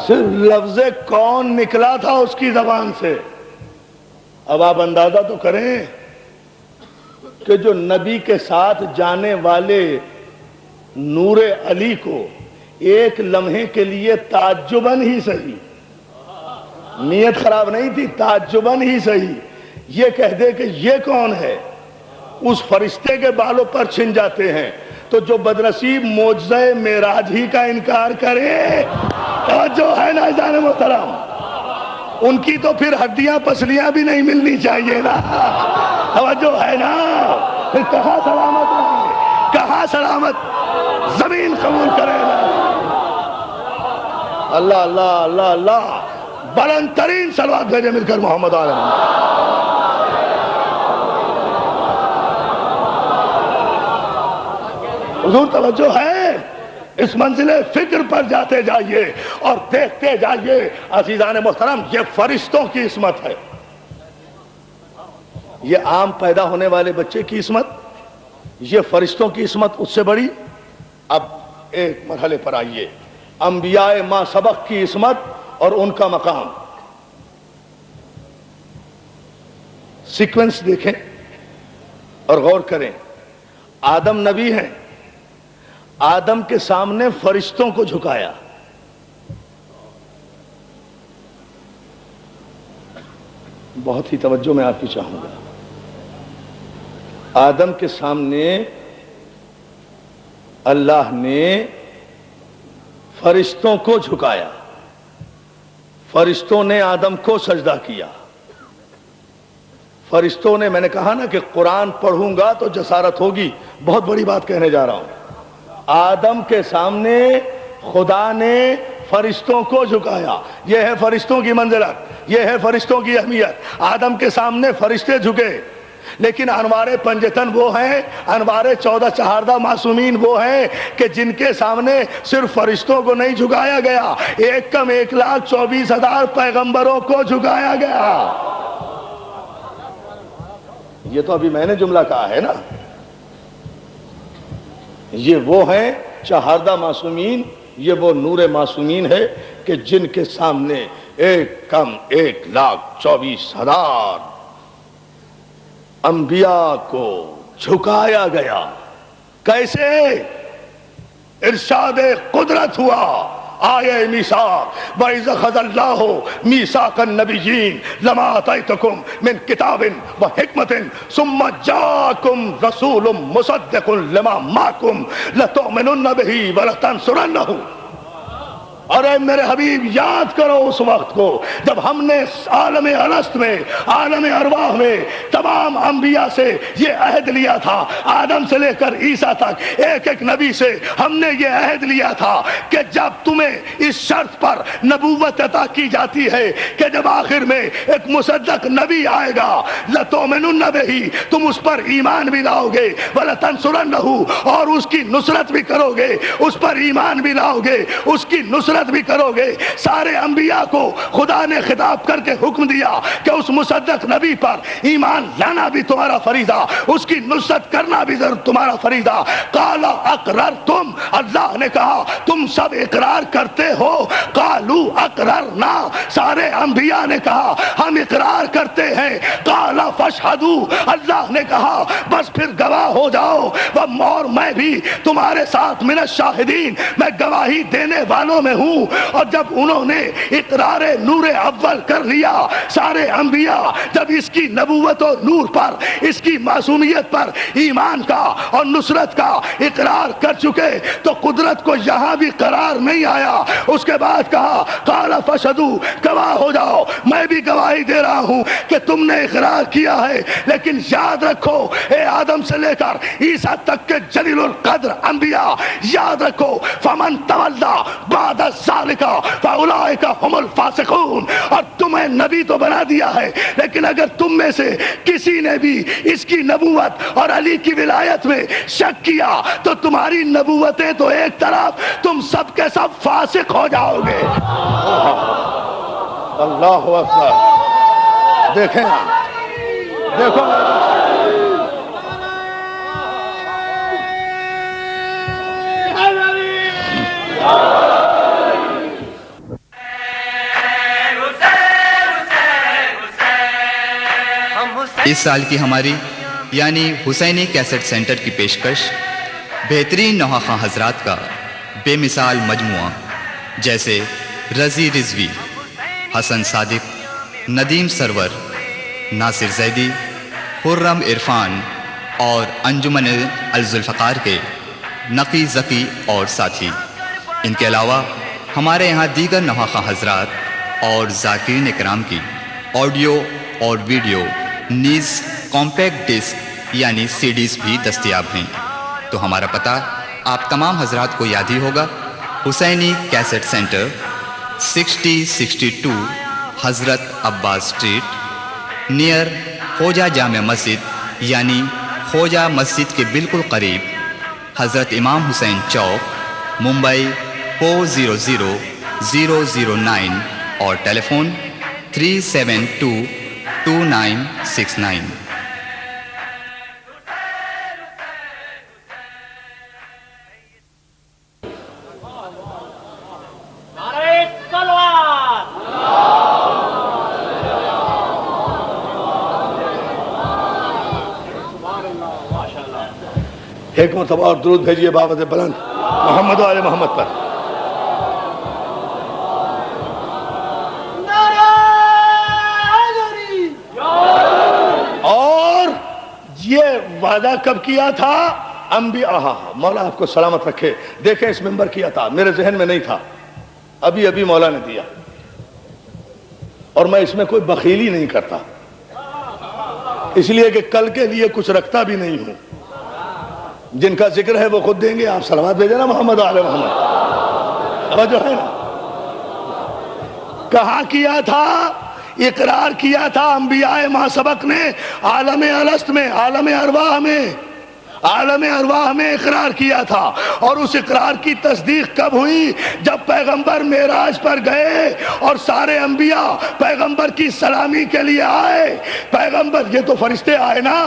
صرف لفظ کون نکلا تھا اس کی زبان سے. اب آپ اندازہ تو کریں کہ جو نبی کے ساتھ جانے والے نور علی کو ایک لمحے کے لیے تعجباً ہی صحیح, نیت خراب نہیں تھی, تعجباً ہی صحیح, یہ کہہ دے کہ یہ کون ہے, اس فرشتے کے بالوں پر چھن جاتے ہیں. تو جو بدنصیب معجزہ معراج ہی کا انکار کرے, توجہ ہے نا عزیزان محترم, ان کی تو پھر ہڈیاں پسلیاں بھی نہیں ملنی چاہیے نا, توجہ ہے نا, پھر کہاں سلامت رہیں گے, کہاں سلامت, زمین قبول کرے نا. اللہ اللہ اللہ اللہ, بلند ترین صلوات بھیجے مل کر محمد علیہ. حضور توجہ ہے, اس منزل فکر پر جاتے جائیے اور دیکھتے جائیے. عزیزان محترم, یہ فرشتوں کی عصمت ہے, یہ عام پیدا ہونے والے بچے کی عصمت, یہ فرشتوں کی عصمت اس سے بڑی. اب ایک مرحلے پر آئیے, انبیاء ما سبق کی عصمت اور ان کا مقام. سیکوینس دیکھیں اور غور کریں. آدم نبی ہیں, آدم کے سامنے فرشتوں کو جھکایا. بہت ہی توجہ میں آپ کی چاہوں گا. آدم کے سامنے اللہ نے فرشتوں کو جھکایا, فرشتوں نے آدم کو سجدہ کیا. فرشتوں نے, میں نے کہا نا کہ قرآن پڑھوں گا تو جسارت ہوگی, بہت بڑی بات کہنے جا رہا ہوں. آدم کے سامنے خدا نے فرشتوں کو جھکایا. یہ ہے فرشتوں کی منزلت, یہ ہے فرشتوں کی اہمیت. آدم کے سامنے فرشتے جھکے, لیکن انوار پنجتن وہ ہیں, انوار 14 چہاردہ معصومین وہ ہیں کہ جن کے سامنے صرف فرشتوں کو نہیں جھکایا گیا, ایک کم 1,24,000 پیغمبروں کو جھکایا گیا. یہ تو ابھی میں نے جملہ کہا ہے نا. یہ وہ ہیں چہاردہ معصومین, یہ وہ نور معصومین ہے کہ جن کے سامنے ایک کم 1,24,000 انبیاء کو جھکایا گیا. کیسے؟ ارشاد قدرت ہوا. آیہ میثاق وَإِذْ أَخَذَ اللَّهُ مِيثَاقَ النَّبِيِّينَ لَمَا آتَيْتُكُم مِّن كِتَابٍ وَحِكْمَةٍ ثُمَّ جَاءَكُمْ رَسُولٌ مُصَدِّقٌ لِّمَا مَعَكُمْ لَتُؤْمِنُنَّ بِهِ وَلَتَنصُرُنَّهُ. ارے میرے حبیب, یاد کرو اس وقت کو جب ہم نے عالم الست میں, عالم ارواح میں تمام انبیاء سے یہ عہد لیا تھا. آدم سے لے کر عیسیٰ تک ایک ایک نبی سے ہم نے یہ عہد لیا تھا کہ جب تمہیں اس شرط پر نبوت عطا کی جاتی ہے کہ جب آخر میں ایک مصدق نبی آئے گا, لَتُؤْمِنُنَّ بِهِ, تم اس پر ایمان بھی لاؤ گے, وَلَتَنصُرُنَّهُ, اور اس کی نصرت بھی کرو گے, اس پر ایمان بھی لاؤ گے, اس کی نصرت بھی کرو گے. سارے انبیاء کو خدا نے خطاب کر کے حکم دیا کہ اس مصدق نبی پر ایمان لانا بھی تمہارا فریضہ, اس کی نصرت کرنا بھی تمہارا فریضہ. قال اقررتم, اللہ نے کہا تم سب اقرار کرتے ہو. قالوا اقررنا, سارے انبیاء نے کہا ہم اقرار کرتے ہیں. قال فاشهدوا, اللہ نے کہا بس پھر گواہ ہو جاؤ. اور میں بھی تمہارے ساتھ من الشاہدین, میں گواہی دینے والوں میں ہوں. اور جب انہوں نے اقرار نور اول کر لیا, سارے انبیاء جب اس کی نبوت اور نور پر, اس کی معصومیت پر ایمان کا اور نصرت کا اقرار کر چکے, تو قدرت کو یہاں بھی قرار نہیں آیا. اس کے بعد کہا قال فاشهدوا, گواہ ہو جاؤ, میں بھی گواہی دے رہا ہوں کہ تم نے اقرار کیا ہے. لیکن یاد رکھو, اے آدم سے لے کر عیسیٰ تک کے جلیل القدر انبیاء, یاد رکھو, فمن تولا بعد ذالک فاولئک هم الفاسقون. اور تمہیں نبی تو بنا دیا ہے, لیکن اگر تم میں سے کسی نے بھی اس کی نبوت اور علی کی ولایت میں شک کیا تو تمہاری نبوتیں تو ایک طرف, تم سب کے سب فاسق ہو جاؤ گے. اللہ اکبر. دیکھیں, دیکھو اس سال کی ہماری یعنی حسینی کیسٹ سینٹر کی پیشکش بہترین نوحہ حضرات کا بے مثال مجموعہ جیسے رضی رضوی، حسن صادق، ندیم سرور، ناصر زیدی، خرم عرفان اور انجمن الذوالفقار کے نقی ذکی اور ساتھی. ان کے علاوہ ہمارے یہاں دیگر نوحہ حضرات اور ذاکرین کرام کی آڈیو اور ویڈیو نیز کمپیکٹ ڈسک یعنی سی ڈیز بھی دستیاب ہیں. تو ہمارا پتہ آپ تمام حضرات کو یاد ہی ہوگا، حسینی کیسٹ سینٹر 6062 حضرت عباس اسٹریٹ نیئر خوجہ جامع مسجد یعنی خوجہ مسجد کے بالکل قریب، حضرت امام حسین چوک، ممبئی 400009 اور ٹیلی فون 3722969. ایک مرتبہ اور درود بھیجیے بابت بلند محمد و آل محمد پر. اور یہ وعدہ کب کیا تھا؟ انبیاء. مولا آپ کو سلامت رکھے. دیکھیں اس منبر کیا تھا، میرے ذہن میں نہیں تھا، ابھی مولا نے دیا. اور میں اس میں کوئی بخیلی نہیں کرتا، اس لیے کہ کل کے لیے کچھ رکھتا بھی نہیں ہوں. جن کا ذکر ہے وہ خود دیں گے. آپ صلوات بھیجیں نا محمد آل محمد. توجہ ہے نا؟ کہاں کیا تھا؟ اقرار کیا تھا انبیاء ما سبق نے عالم الست میں، عالم ارواح میں اقرار کیا تھا. اور اس اقرار کی تصدیق کب ہوئی؟ جب پیغمبر معراج پر گئے اور سارے انبیاء پیغمبر کی سلامی کے لیے آئے. پیغمبر، یہ تو فرشتے آئے نا،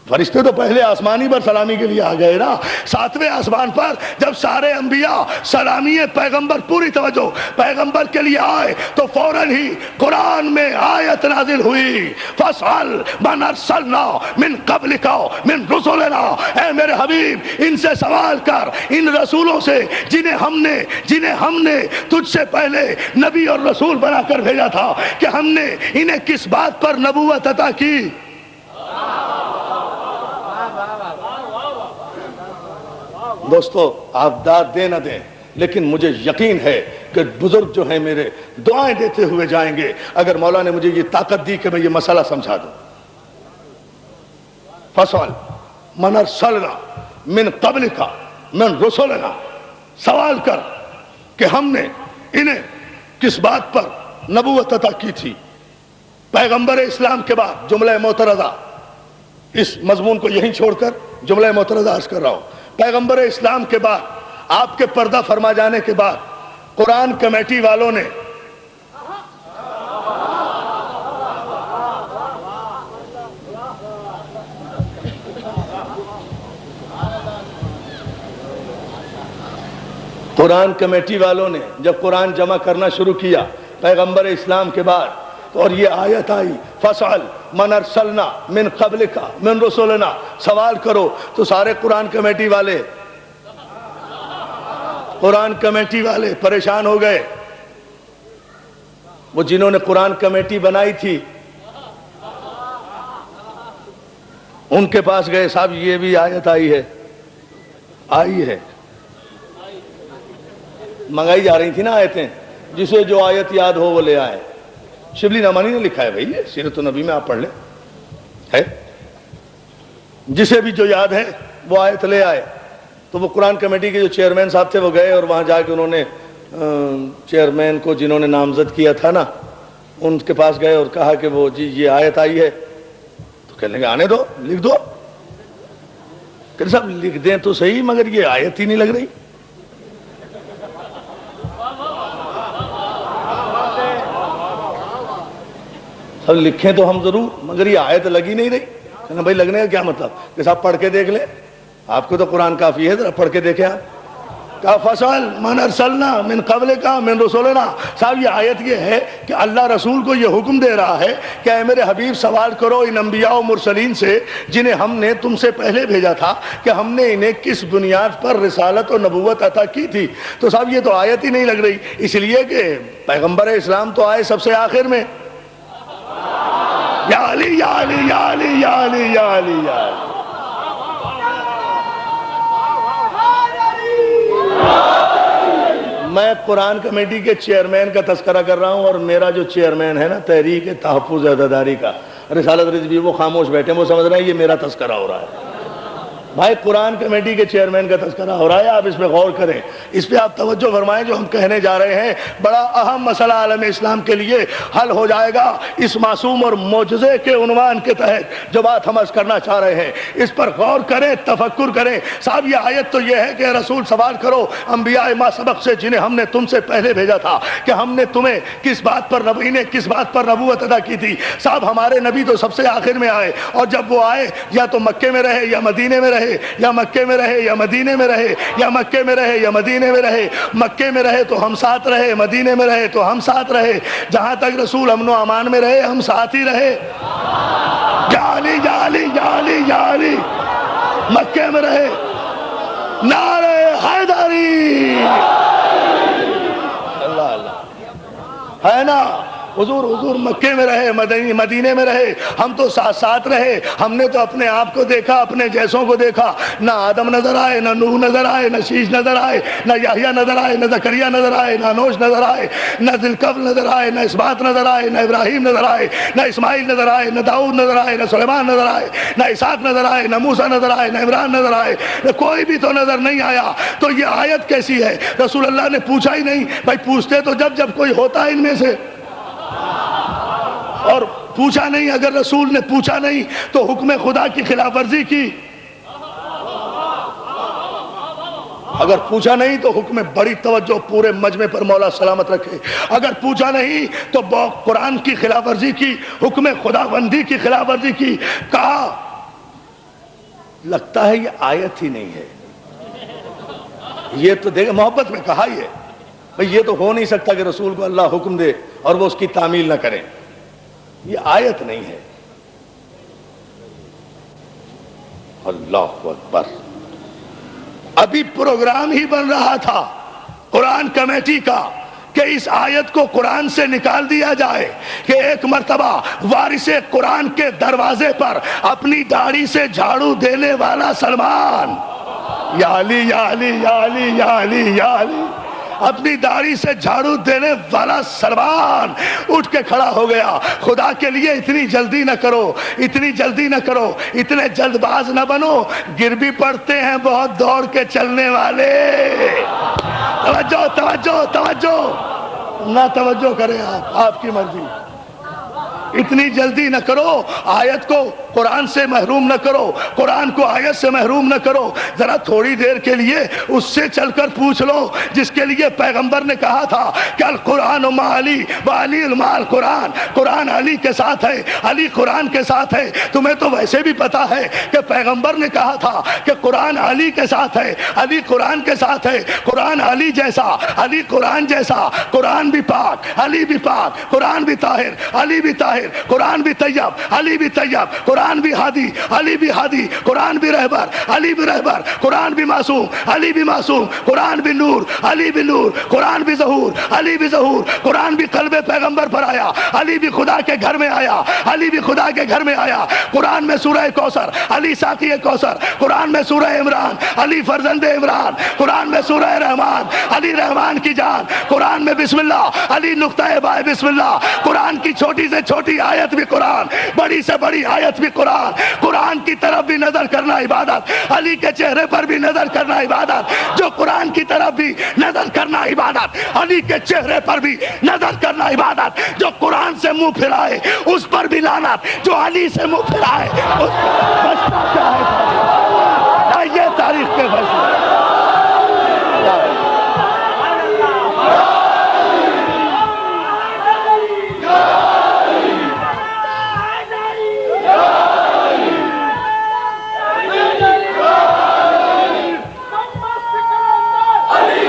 فرشتے تو پہلے آسمانی پر سلامی کے لیے آ گئے نا. 7ویں آسمان پر جب سارے انبیاء سلامی پیغمبر، پوری توجہ، پیغمبر کے لیے آئے تو فوراً ہی قرآن میں آیت نازل ہوئی، فَاسْأَلْ مَنْ أَرْسَلْنَا مِنْ قَبْلِكَ مِنْ رُسُلِنَا. اے میرے حبیب، ان سے سوال کر، ان رسولوں سے جنہیں ہم نے تجھ سے پہلے نبی اور رسول بنا کر بھیجا تھا، کہ ہم نے انہیں کس بات پر نبوت عطا کی. دوستو، آپ داد دیں نہ دیں، لیکن مجھے یقین ہے کہ بزرگ جو ہیں میرے دعائیں دیتے ہوئے جائیں گے اگر مولا نے مجھے یہ طاقت دی کہ میں یہ مسئلہ سمجھا دوں. فَاسْأَلْ مَنْ أَرْسَلْنَا مِنْ قَبْلِكَ مِنْ رُسُلِنَا. سوال کر کہ ہم نے انہیں کس بات پر نبوت عطا کی تھی. پیغمبر اسلام کے بعد جملہ معترضہ، اس مضمون کو یہیں چھوڑ کر جملہ معترضہ عرض کر رہا ہوں. پیغمبر اسلام کے بعد، آپ کے پردہ فرما جانے کے بعد، قرآن کمیٹی والوں نے جب قرآن جمع کرنا شروع کیا پیغمبر اسلام کے بعد، اور یہ آیت آئی فَاسْأَلْ مَنْ أَرْسَلْنَا مِنْ قَبْلِكَ مِنْ رُسُلِنَا، سوال کرو، تو سارے قرآن کمیٹی والے پریشان ہو گئے. وہ جنہوں نے قرآن کمیٹی بنائی تھی ان کے پاس گئے، صاحب یہ بھی آیت آئی ہے. منگائی جا رہی تھی نا آیتیں، جسے جو آیت یاد ہو وہ لے آئے. شبلی نعمانی نے لکھا ہے، بھائی سیرت النبی میں آپ پڑھ لیں، ہے جسے بھی جو یاد ہے وہ آیت لے آئے. تو وہ قرآن کمیٹی کے جو چیئرمین صاحب تھے وہ گئے اور وہاں جا کے انہوں نے چیئرمین کو جنہوں نے نامزد کیا تھا نا ان کے پاس گئے اور کہا کہ وہ جی یہ آیت آئی ہے. تو کہنے لگے آنے دو، لکھ دو. کہ صاحب لکھ دیں تو صحیح، مگر یہ آیت ہی نہیں لگ رہی. سب لکھیں تو ہم ضرور، مگر یہ آیت لگی نہیں رہی. کہنا بھائی لگنے کا کیا مطلب؟ کہ صاحب پڑھ کے دیکھ لیں، آپ کو تو قرآن کافی ہے، ذرا پڑھ کے دیکھیں. آپ کا فصل من ارسلنا من قبل کا من رسولنا. صاحب یہ آیت یہ ہے کہ اللہ رسول کو یہ حکم دے رہا ہے کہ اے میرے حبیب سوال کرو ان انبیاء و مرسلین سے جنہیں ہم نے تم سے پہلے بھیجا تھا کہ ہم نے انہیں کس بنیاد پر رسالت و نبوت عطا کی تھی. تو صاحب یہ تو آیت ہی نہیں لگ رہی، اس لیے کہ پیغمبر اسلام تو آئے سب سے آخر میں. یا علی یا علی یا علی یا علی یا علی یا علی. میں قرآن کمیٹی کے چیئرمین کا تذکرہ کر رہا ہوں، اور میرا جو چیئرمین ہے نا تحریک تحفظ عہدیداری کا رسالت رضوی، وہ خاموش بیٹھے، وہ سمجھ رہے ہیں یہ میرا تذکرہ ہو رہا ہے. بھائی قرآن کمیٹی کے چیئرمین کا تذکرہ ہو رہا ہے، آپ اس پہ غور کریں، اس پہ آپ توجہ فرمائیں. جو ہم کہنے جا رہے ہیں بڑا اہم مسئلہ عالم اسلام کے لیے حل ہو جائے گا اس معصوم اور معجزے کے عنوان کے تحت. جو بات ہم عرض کرنا چاہ رہے ہیں اس پر غور کریں، تفکر کریں. صاحب یہ آیت تو یہ ہے کہ رسول سوال کرو انبیاء ما سبق سے جنہیں ہم نے تم سے پہلے بھیجا تھا کہ ہم نے تمہیں کس بات پر نبوت عطا کی تھی. صاحب ہمارے نبی تو سب سے آخر میں آئے، اور جب وہ آئے یا تو مکے میں رہے یا مدینے میں رہے، یا مکے میں رہے یا مدینے میں رہے، یا مکے میں رہے یا مدینے میں رہے. مکے میں رہے تو ہم ساتھ رہے، مدینے میں رہے تو ہم ساتھ رہے. جہاں تک رسول امن و امان میں رہے ہم ساتھ ہی رہے. جالی جالی جالی جالی مکے میں رہے. نعرہ حیدری اللہ اللہ ہے نا. حضور مکے میں رہے، مدینے میں رہے، ہم تو ساتھ ساتھ رہے. ہم نے تو اپنے آپ کو دیکھا، اپنے جیسوں کو دیکھا. نہ آدم نظر آئے، نہ نوح نظر آئے، نہ شیش نظر آئے، نہ یحییٰ نظر آئے، نہ زکریا نظر آئے، نہ نوش نظر آئے، نہ ذوالکفل نظر آئے، نہ اسبات نظر آئے، نہ ابراہیم نظر آئے، نہ اسماعیل نظر آئے، نہ داؤد نظر آئے، نہ سلیمان نظر آئے، نہ اسحاق نظر آئے، نہ موسیٰ نظر آئے، نہ عمران نظر آئے. کوئی بھی تو نظر نہیں آیا. تو یہ آیت کیسی ہے؟ رسول اللہ نے پوچھا ہی نہیں. بھائی پوچھتے تو جب کوئی ہوتا ان میں سے، اور پوچھا نہیں. اگر رسول نے پوچھا نہیں تو حکم خدا کی خلاف ورزی کی. اگر پوچھا نہیں تو حکم بڑی توجہ پورے مجمع پر مولا سلامت رکھے. اگر پوچھا نہیں تو قرآن کی خلاف ورزی کی، حکم خدا بندی کی خلاف ورزی کی. کہا لگتا ہے یہ آیت ہی نہیں ہے. یہ تو دیکھ محبت میں کہا ہی ہے بھئی یہ تو ہو نہیں سکتا کہ رسول کو اللہ حکم دے اور وہ اس کی تعمیل نہ کریں. یہ آیت نہیں ہے. اللہ اکبر. ابھی پروگرام ہی بن رہا تھا قرآن کمیٹی کا کہ اس آیت کو قرآن سے نکال دیا جائے کہ ایک مرتبہ وارث قرآن کے دروازے پر اپنی داڑھی سے جھاڑو دینے والا سلمان، یا علی یا علی یا علی یا علی یا علی، اپنی داڑھی سے جھاڑو دینے والا سلمان اٹھ کے کھڑا ہو گیا. خدا کے لیے اتنی جلدی نہ کرو، اتنی جلدی نہ کرو، اتنے جلد باز نہ بنو. گر بھی پڑتے ہیں بہت دوڑ کے چلنے والے. توجہ توجہ توجہ نہ توجہ کریں آپ کی مرضی. اتنی جلدی نہ کرو، آیت کو قرآن سے محروم نہ کرو، قرآن کو آیت سے محروم نہ کرو. ذرا تھوڑی دیر کے لیے اس سے چل کر پوچھ لو جس کے لیے پیغمبر نے کہا تھا کہ القرآن مع علی وعلی مع القرآن. قرآن علی کے ساتھ ہے، علی قرآن کے ساتھ ہے. تمہیں تو ویسے بھی پتا ہے کہ پیغمبر نے کہا تھا کہ قرآن علی کے ساتھ ہے، علی قرآن کے ساتھ ہے. قرآن علی جیسا، علی قرآن جیسا. قرآن بھی پاک، علی بھی پاک. قرآن بھی طاہر، علی بھی طاہر. قرآن بھی طیب، علی بھی طیب. قرآن بھی ہادی، علی بھی ہادی. قرآن بھی رہبر، علی بھی رہبر. قرآن بھی معصوم، علی بھی معصوم. قرآن بھی نور، علی بھی نور. قرآن بھی ظہور، علی بھی ظہور. قرآن بھی قلب پیغمبر پر آیا، علی بھی خدا کے گھر میں آیا، علی بھی خدا کے گھر میں آیا. قرآن میں سورہ کوثر، علی ساقی کوثر. قرآن میں سورہ عمران، علی فرزند عمران. قرآن میں سورہ رحمان، علی رحمان کی جان. قرآن میں بسم اللہ، علی نقطہ بائے بسم اللہ. قرآن کی چھوٹی سے چھوٹی آیت بھی قرآن، بڑی سے بڑی آیت بھی قرآن. قرآن کی طرف بھی نظر کرنا عبادت، علی کے چہرے پر بھی نظر کرنا عبادت. جو قرآن کی طرف بھی نظر کرنا عبادت، علی کے چہرے پر بھی نظر کرنا عبادت. جو قرآن سے منہ پھرائے اس پر بھی لعنت، جو علی سے منہ پھرائے اس پر بچنا کیا ہے. یہ تاریخ کے فیصلے. علی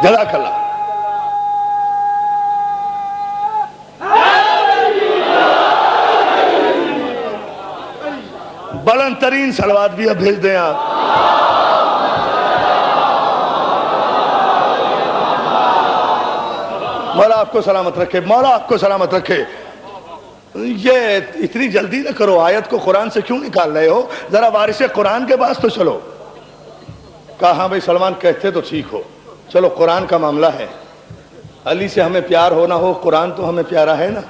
جزاک اللہ. بلند ترین صلوات بھی اب بھیج دیں آپ. مولا آپ کو سلامت رکھے، مولا آپ کو سلامت رکھے. یہ اتنی جلدی نہ کرو، آیت کو قرآن سے کیوں نکال رہے ہو؟ ذرا وارث قرآن کے پاس تو چلو. کہا ہاں بھائی سلمان کہتے تو ٹھیک ہو، چلو قرآن کا معاملہ ہے، علی سے ہمیں پیار ہونا ہو، قرآن تو ہمیں پیارا ہے نا،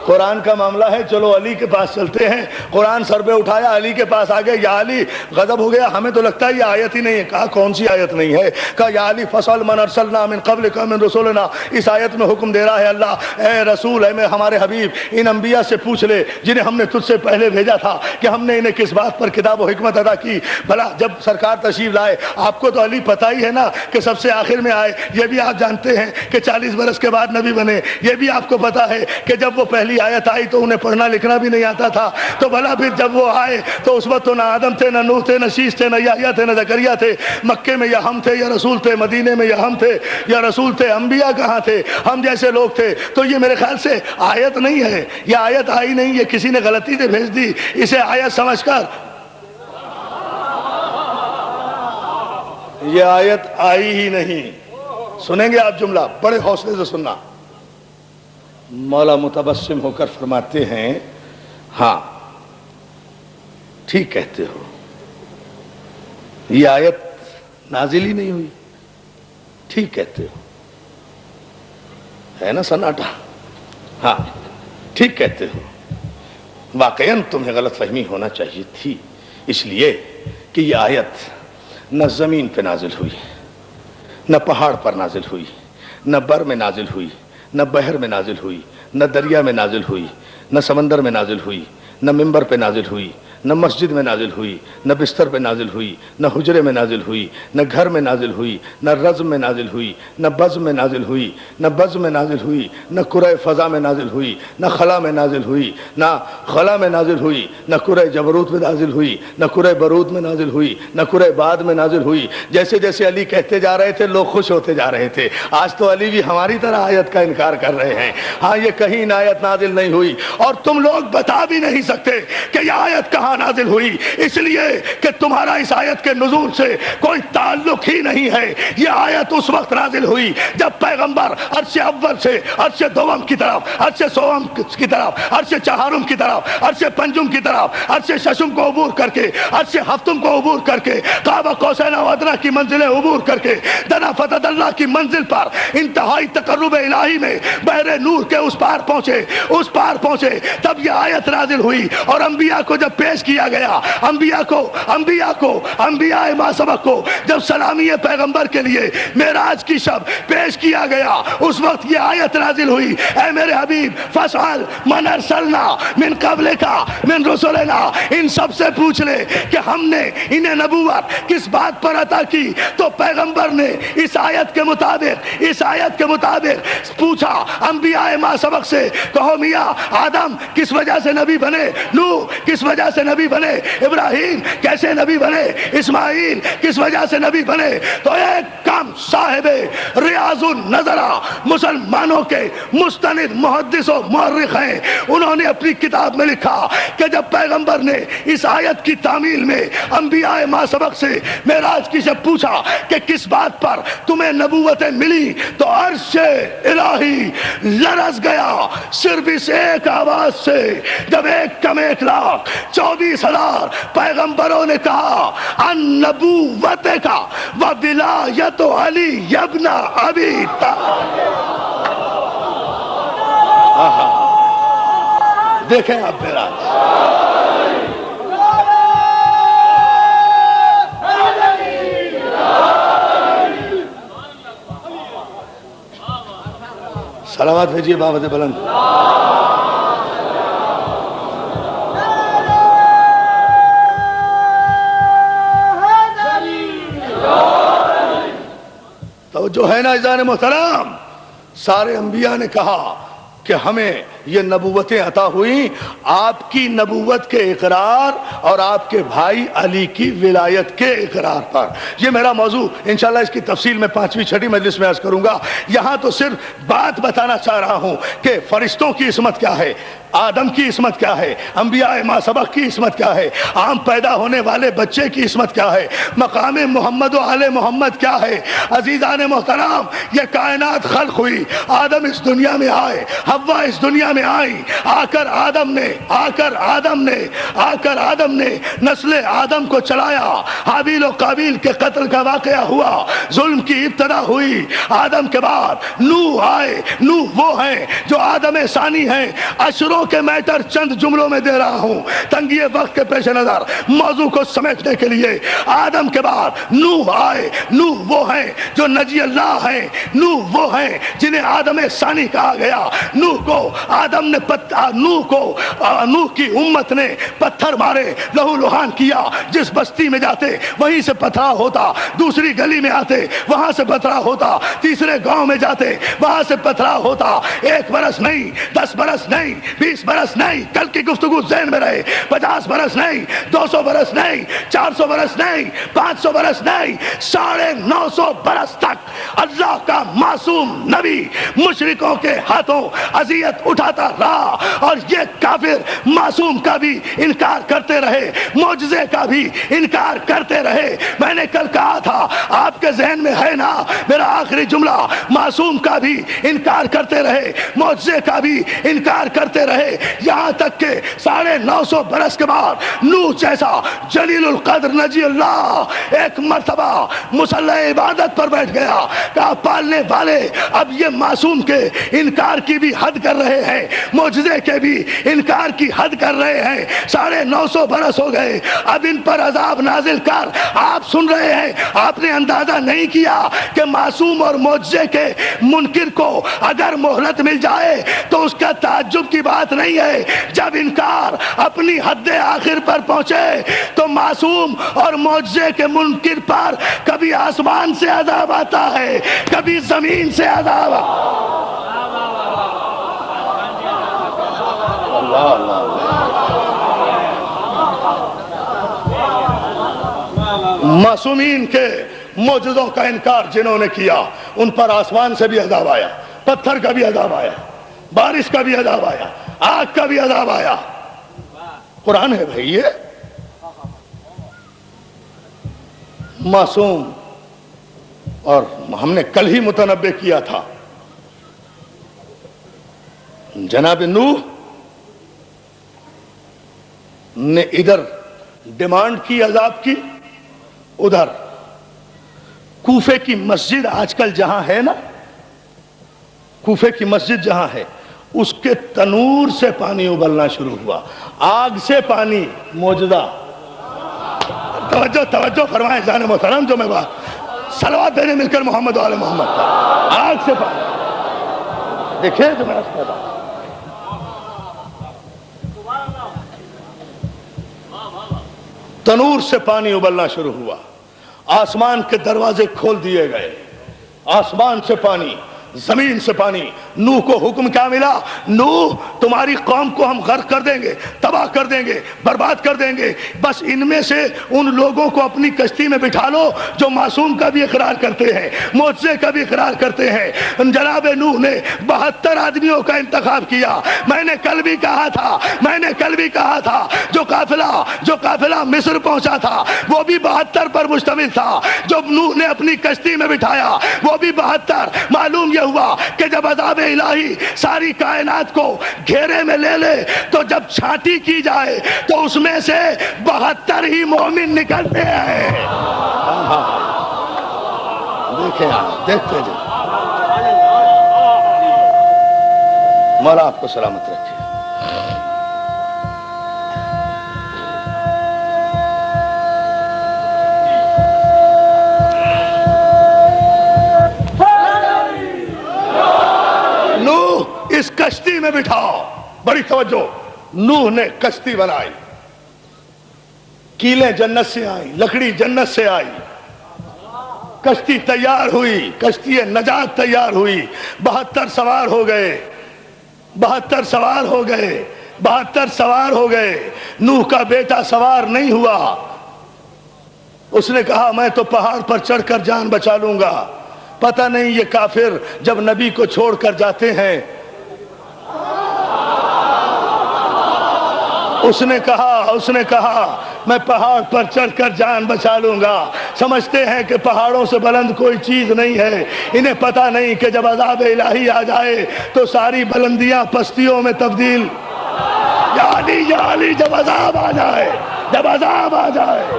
قرآن کا معاملہ ہے، چلو علی کے پاس چلتے ہیں. قرآن سر پہ اٹھایا، علی کے پاس آگے، یا علی غضب ہو گیا، ہمیں تو لگتا ہے یہ آیت ہی نہیں ہے. کہا کون سی آیت نہیں ہے؟ کہا یا علی فصل من ارسلنا من قبلک من رسولنا. اس آیت میں حکم دے رہا ہے اللہ، اے رسول، اے ہمارے حبیب، ان انبیاء سے پوچھ لے جنہیں ہم نے تجھ سے پہلے بھیجا تھا کہ ہم نے انہیں کس بات پر کتاب و حکمت ادا کی. بھلا جب سرکار تشریف لائے، آپ کو تو علی پتہ ہی ہے نا کہ سب سے آخر میں آئے. یہ بھی آپ جانتے ہیں کہ 40 برس کے بعد نبی بنے. یہ بھی آپ کو پتہ ہے کہ جب وہ پہلی آیت آئی تو انہیں پڑھنا لکھنا بھی نہیں آتا تھا. تو بھلا پھر جب وہ آئے تو اس وقت تو نہ آدم تھے، نہ نوح تھے، نہ شیش تھے، نہ یحییٰ تھے، نہ زکریا تھے. مکے میں یا ہم تھے یا رسول تھے، مدینے میں یا ہم تھے یا رسول تھے. انبیاء کہاں تھے؟ ہم جیسے لوگ تھے. تو یہ میرے خیال سے آیت نہیں ہے، یہ آیت آئی نہیں، یہ کسی نے غلطی سے بھیج دی. اسے آیت سمجھ کر، یہ آیت آئی ہی نہیں. سنیں گے آپ جملہ، بڑے حوصلے سے سننا. مولا متبسم ہو کر فرماتے ہیں ہاں ٹھیک کہتے ہو، یہ آیت نازل ہی نہیں ہوئی. ٹھیک کہتے ہو، ہے نا سناٹا؟ ہاں ٹھیک کہتے ہو. واقعاً تمہیں غلط فہمی ہونا چاہیے تھی، اس لیے کہ یہ آیت نہ زمین پہ نازل ہوئی، نہ پہاڑ پر نازل ہوئی، نہ بر میں نازل ہوئی، نہ بحر میں نازل ہوئی، نہ دریا میں نازل ہوئی، نہ سمندر میں نازل ہوئی، نہ ممبر پہ نازل ہوئی، نہ مسجد میں نازل ہوئی، نہ بستر پہ نازل ہوئی، نہ حجرے میں نازل ہوئی، نہ گھر میں نازل ہوئی، نہ رزم میں نازل ہوئی، نہ بزم میں نازل ہوئی، نہ بزم میں نازل ہوئی، نہ کرۂ فضا میں نازل ہوئی، نہ خلا میں نازل ہوئی، نہ خلا میں نازل ہوئی، نہ کرۂ جبروت میں نازل ہوئی، نہ کرۂ برود میں نازل ہوئی، نہ کرۂ بعد میں نازل ہوئی. جیسے جیسے علی کہتے جا رہے تھے لوگ خوش ہوتے جا رہے تھے. آج تو علی بھی ہماری طرح آیت کا انکار کر رہے ہیں. ہاں یہ کہیں آیت نازل نہیں ہوئی، اور تم لوگ بتا بھی نہیں سکتے کہ یہ آیت کہاں نازل ہوئی، اس لیے کہ تمہارا اس آیت کے نزول سے کوئی تعلق ہی نہیں ہے. یہ آیت اس وقت نازل ہوئی جب پیغمبر عرش اول سے عرش دوم کی طرف، عرش سوم کی طرف، عرش چہارم کی طرف، عرش پنجم کی طرف، عرش ششم کو عبور کر کے، عرش ہفتم کو عبور کر کے، قاب قوسین و ادنیٰ کی منزلیں عبور کر کے، دنا فتح اللہ کی منزل پر انتہائی تقرب الہی میں بحر نور کے اس پار پہنچے، اس پار پہنچے. تب یہ آیت نازل ہوئی. اور انبیاء کو جب پیش کیا گیا، انبیاء ما سبق کو جب سلامی پیغمبر کے لیے معراج کی شب پیش کیا گیا، اس وقت یہ آیت نازل ہوئی. اے میرے حبیب فاسأل من ارسلنا من قبلک من رسلنا، ان سب سے پوچھ لے کہ ہم نے انہیں نبوت کس بات پر عطا کی. تو پیغمبر نے اس آیت کے مطابق پوچھا انبیاء ما سبق سے. کہو میاں آدم کس وجہ سے نبی بنے، نوح کس وجہ سے نبی بنے، ابراہیم کیسے نبی بنے، اسماعیل کس وجہ سے نبی بنے. تو ایک کام صاحب ریاض النظرہ مسلمانوں کے مستند محدث و مورخ ہیں، انہوں نے اپنی کتاب میں لکھا کہ جب پیغمبر نے اس آیت کی تعمیل میں انبیاء ما سبق سے معراج کی جب پوچھا کہ کس بات پر تمہیں نبوتیں ملی، تو عرش الہی لرز گیا صرف اس ایک آواز سے، جب 1,24,000 پیغمبروں نے کہا ان نبوت کا و ولایت علی ابن ابی طالب. دیکھیں آپ میرا سلامات بھیجیے بابت بلند. تو جو ہے نا عزیزان محترم، سارے انبیاء نے کہا کہ ہمیں یہ نبوتیں عطا ہوئی آپ کی نبوت کے اقرار اور آپ کے بھائی علی کی ولایت کے اقرار پر. یہ میرا موضوع انشاءاللہ اس کی تفصیل میں 5ویں 6ٹھی مجلس میں عرض کروں گا. یہاں تو صرف بات بتانا چاہ رہا ہوں کہ فرشتوں کی عصمت کیا ہے, آدم کی عصمت کیا ہے, انبیاء ما سبق کی عصمت کیا ہے, عام پیدا ہونے والے بچے کی عصمت کیا ہے, مقام محمد و آل محمد کیا ہے. عزیزان محترم, یہ کائنات خلق ہوئی, آدم اس دنیا میں آئے, حوا اس دنیا میں آئی, آ کر آدم نے نسل آدم کو چلایا. حابیل و قابیل کے قتل کا واقعہ ہوا, ظلم کی ابتدا ہوئی. آدم کے بعد نوح آئے. نوح وہ ہیں جو آدم ثانی ہیں. اشروں کے میٹر چند جملوں میں دے رہا ہوں تنگی وقت کے پیش نظر موضوع کو سمیٹنے کے لیے. آدم کے بعد نوح آئے. نوح وہ ہیں جو نجی اللہ ہیں. نوح وہ ہیں جنہیں آدم ثانی کہا گیا. نوح کی امت نے پتھر مارے, لہو لہان کیا. جس بستی میں جاتے وہیں سے پتھراؤ ہوتا, دوسری گلی میں آتے وہاں سے پتھراؤ ہوتا, تیسرے گاؤں میں جاتے وہاں سے پتھراؤ ہوتا. 1 برس نہیں, 10 برس نہیں, 20 برس نہیں, کل کی گفتگو ذہن میں رہے, 50 برس نہیں, 200 برس نہیں, 400 برس نہیں, 500 برس نہیں, 950 برس تک اللہ کا معصوم نبی مشرکوں کے ہاتھوں اذیت اٹھاتا رہا. اور یہ کافر معصوم کا بھی انکار کرتے رہے, معجزے کا بھی انکار کرتے رہے. میں نے کل کہا تھا, آپ کے ذہن میں ہے نا میرا آخری جملہ, معصوم کا بھی انکار کرتے رہے, معجزے کا بھی انکار کرتے رہے, یہاں تک کہ 950 برس کے بعد نوح جیسا جلیل القدر نجی اللہ ایک مرتبہ مصلی عبادت پر بیٹھ گیا. کہا پالنے والے اب یہ معصوم کے انکار کی بھی حد کر رہے ہیں, معجزے کے بھی انکار کی حد کر رہے ہیں. 950 برس ہو گئے, اب ان پر عذاب نازل کر. آپ سن رہے ہیں, آپ نے اندازہ نہیں کیا کہ معصوم اور معجزے کے منکر کو اگر مہلت مل جائے تو اس کا تعجب کی بات نہیں ہے. جب انکار اپنی حد آخر پر پہنچے تو معصوم اور معجزے کے منکر پر کبھی آسمان سے عذاب آتا ہے, کبھی زمین سے عذاب معصومین کے معجزوں کا انکار جنہوں نے کیا ان پر آسمان سے بھی عذاب آیا, پتھر کا بھی عذاب آیا, بارش کا بھی عذاب آیا, آگ کا بھی عذاب آیا. قرآن ہے بھائی. یہ معصوم, اور ہم نے کل ہی متنبع کیا تھا, جناب نوح نے ادھر ڈیمانڈ کی عذاب کی, ادھر کوفے کی مسجد آج کل جہاں ہے نا, کوفے کی مسجد جہاں ہے اس کے تنور سے پانی ابلنا شروع ہوا, آگ سے پانی. معجزہ. توجہ فرمائیں جان محترم, جو میں بات صلوات دینے مل کر محمد و آل محمد کا. آگ سے پانی دیکھیں جو میں نے کہا, تنور سے پانی ابلنا شروع ہوا. آسمان کے دروازے کھول دیے گئے, آسمان سے پانی, زمین سے پانی. نوح کو حکم کیا ملا؟ نوح تمہاری قوم کو ہم غرق کر دیں گے, تباہ کر دیں گے, برباد کر دیں گے, بس ان میں سے ان لوگوں کو اپنی کشتی میں بٹھا لو جو معصوم کا بھی اقرار کرتے ہیں, معجزے کا بھی اقرار کرتے ہیں. جناب نوح نے 72 آدمیوں کا انتخاب کیا. میں نے کل بھی کہا تھا جو قافلہ مصر پہنچا تھا وہ بھی 72 پر مشتمل تھا. جب نوح نے اپنی کشتی میں بٹھایا وہ بھی 72. معلوم یہ ہوا کہ جب عذاب الہی ساری کائنات کو گھیرے میں لے لے تو جب چھانٹی کی جائے تو اس میں سے 72 ہی مومن نکلتے ہیں. دیکھیں آپ, دیکھتے جائیں. مولا آپ کو سلامت رکھے. اس کشتی میں بٹھاؤ. بڑی توجہ, نوح نے کشتی بنائی, کیلیں جنت سے آئی, لکڑی جنت سے آئی, کشتی تیار ہوئی, کشتی نجات تیار ہوئی, 72 سوار ہو گئے. 72 سوار ہو گئے، 72 سوار ہو گئے، نوح کا بیٹا سوار نہیں ہوا۔ اس نے کہا میں تو پہاڑ پر چڑھ کر جان بچا لوں گا۔ پتہ نہیں یہ کافر جب نبی کو چھوڑ کر جاتے ہیں، اس نے کہا میں پہاڑ پر چڑھ کر جان بچا لوں گا۔ سمجھتے ہیں کہ پہاڑوں سے بلند کوئی چیز نہیں ہے، انہیں پتہ نہیں کہ جب عذاب الہی آ جائے تو ساری بلندیاں پستیوں میں تبدیل۔ یا علی جب عذاب آ جائے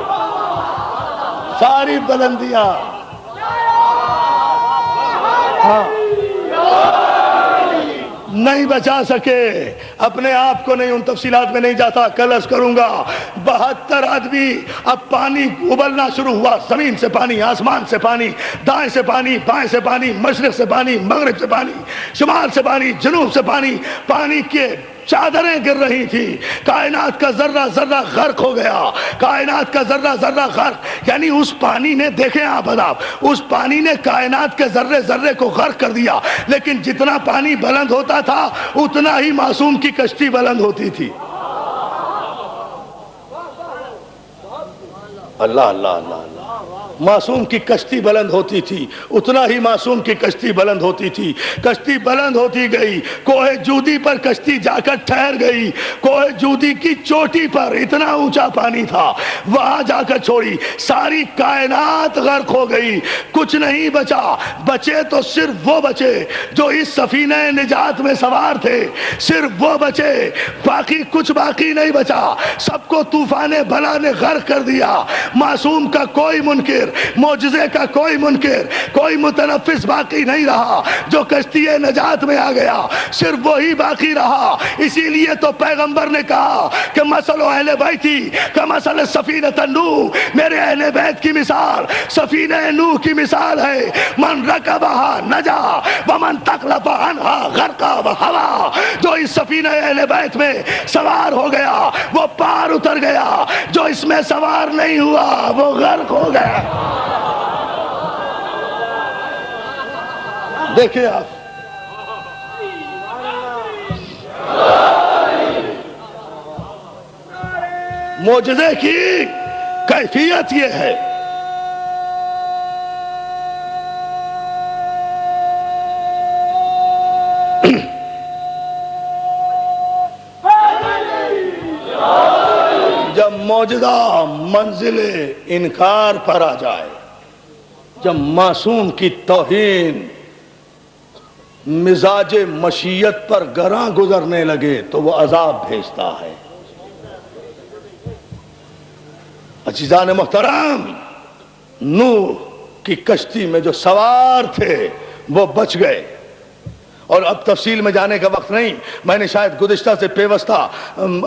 ساری بلندیاں، نہیں بچا سکے اپنے آپ کو، نہیں ان تفصیلات میں نہیں جاتا، کل عرض کروں گا۔ 72 آدمی، اب پانی ابلنا شروع ہوا، زمین سے پانی، آسمان سے پانی، دائیں سے پانی، بائیں سے پانی، مشرق سے پانی، مغرب سے پانی، شمال سے پانی، جنوب سے پانی، پانی کے چادریں گر رہی تھی، کائنات کا ذرہ ذرہ غرق ہو گیا، کائنات کا ذرہ ذرہ غرق، یعنی اس پانی نے، دیکھیں آپ عذاب، اس پانی نے کائنات کے ذرے ذرے کو غرق کر دیا، لیکن جتنا پانی بلند ہوتا تھا اتنا ہی معصوم کی کشتی بلند ہوتی تھی۔ اللہ اللہ اللہ اللہ، معصوم کی کشتی بلند ہوتی تھی، اتنا ہی معصوم کی کشتی بلند ہوتی تھی۔ کشتی بلند ہوتی گئی، کوہ جودی پر کشتی جا کر ٹھہر گئی، کوہ جودی کی چوٹی پر اتنا اونچا پانی تھا، وہاں جا کر چھوڑی، ساری کائنات غرق ہو گئی، کچھ نہیں بچا، بچے تو صرف وہ بچے جو اس سفینہ نجات میں سوار تھے، صرف وہ بچے، باقی کچھ باقی نہیں بچا، سب کو طوفان بلا نے غرق کر دیا۔ معصوم کا کوئی منکر، معجزے کا کوئی منکر، کوئی متنفس باقی نہیں رہا، جو کشتی نجات میں آ گیا صرف وہی باقی رہا۔ اسی لیے تو پیغمبر نے کہا کہ مثل اہل بیتی کمثل سفینۃ نوح، میرے اہل بیت کی مثال سفینہ نوح کی مثال ہے، من رکبہا نجا ومن تخلف عنہا غرقا وہوا، جو اس سفینہ اہل بیت میں سوار ہو گیا وہ پار اتر گیا، جو اس میں سوار نہیں ہوا وہ غرق ہو گیا۔ دیکھیں آپ، معجزے کی کیفیت یہ ہے۔ جب معجزہ منزل انکار پر آ جائے، جب معصوم کی توہین مزاج مشیت پر گراں گزرنے لگے تو وہ عذاب بھیجتا ہے۔ عزیزان محترم، نوح کی کشتی میں جو سوار تھے وہ بچ گئے، اور اب تفصیل میں جانے کا وقت نہیں، میں نے شاید گزشتہ سے پیوستہ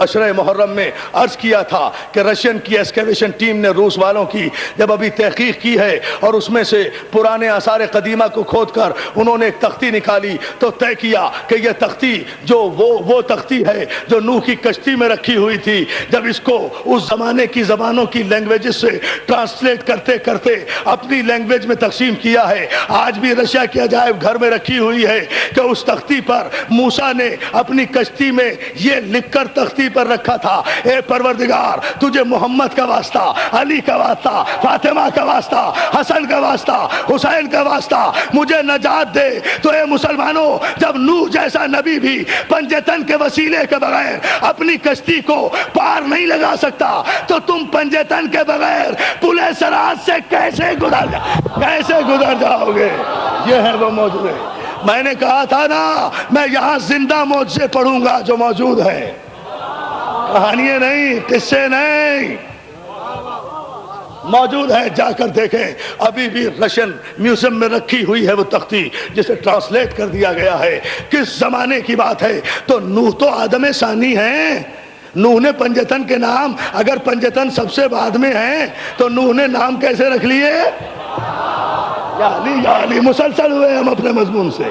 عشرہ محرم میں عرض کیا تھا کہ رشین کی ایکسکیویشن ٹیم نے روس والوں کی جب ابھی تحقیق کی ہے اور اس میں سے پرانے آثار قدیمہ کو کھود کر انہوں نے ایک تختی نکالی تو طے کیا کہ یہ تختی جو وہ تختی ہے جو نوح کی کشتی میں رکھی ہوئی تھی، جب اس کو اس زمانے کی زبانوں کی لینگویجز سے ٹرانسلیٹ کرتے کرتے اپنی لینگویج میں تقسیم کیا ہے، آج بھی رشیا کے عجائب گھر میں رکھی ہوئی ہے کہ اس تختی پر موسیٰ نے اپنی کشتی میں یہ لکھ کر تختی پر رکھا تھا، اے پروردگار تجھے محمد کا واسطہ، علی کا واسطہ، فاطمہ کا واسطہ، حسن کا واسطہ، حسین کا واسطہ مجھے نجات دے۔ تو اے مسلمانوں، جب نوح جیسا نبی بھی پنجتن کے وسیلے کے بغیر اپنی کشتی کو پار نہیں لگا سکتا تو تم پنجتن کے بغیر پلے سرات سے کیسے گزر جاؤ گے؟ یہ ہے وہ معجزے۔ میں نے کہا تھا نا، میں یہاں زندہ معجزے پڑھوں گا جو موجود ہیں، کہانیاں نہیں، قصے نہیں، موجود ہے، جا کر دیکھیں۔ ابھی بھی رشین میوزیم میں رکھی ہوئی ہے وہ تختی جسے ٹرانسلیٹ کر دیا گیا ہے۔ کس زمانے کی بات ہے؟ تو نوح تو آدم ثانی ہیں، نوح نے پنجتن کے نام، اگر پنجتن سب سے بعد میں ہیں تو نوح نے نام کیسے رکھ لیے؟ یا علی مسلسل ہوئے ہم اپنے مضمون سے۔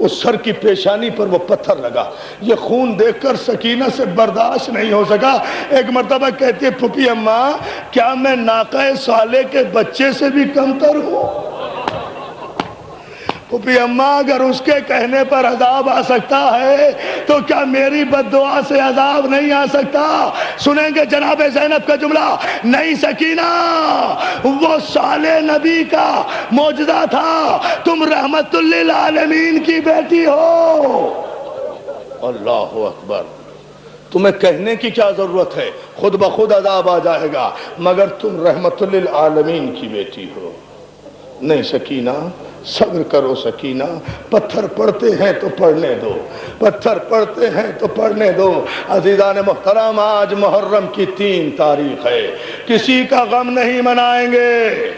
اس سر کی پیشانی پر وہ پتھر لگا. یہ خون دیکھ کر سکینہ سے برداشت نہیں ہو سکا. ایک مرتبہ کہتی ہے پھوپھی اماں کیا میں ناقہ صالح کے بچے سے بھی کمتر ہوں؟ پھوپھی اماں اگر اس کے کہنے پر عذاب آ سکتا ہے تو کیا میری بد دعا سے عذاب نہیں آ سکتا؟ سنیں گے جناب زینب کا جملہ. نہیں سکینہ، وہ صالح نبی کا معجزہ تھا، تم رحمت للعالمین کی بیٹی ہو. اللہ اکبر. تمہیں کہنے کی کیا ضرورت ہے؟ خود بخود عذاب آ جائے گا، مگر تم رحمت للعالمین کی بیٹی ہو. نہیں سکینہ، صبر کرو سکینہ. پتھر پڑتے ہیں تو پڑھنے دو، پتھر پڑتے ہیں تو پڑھنے دو. عزیزان محترم، آج محرم کی 3 تاریخ ہے. کسی کا غم نہیں منائیں گے،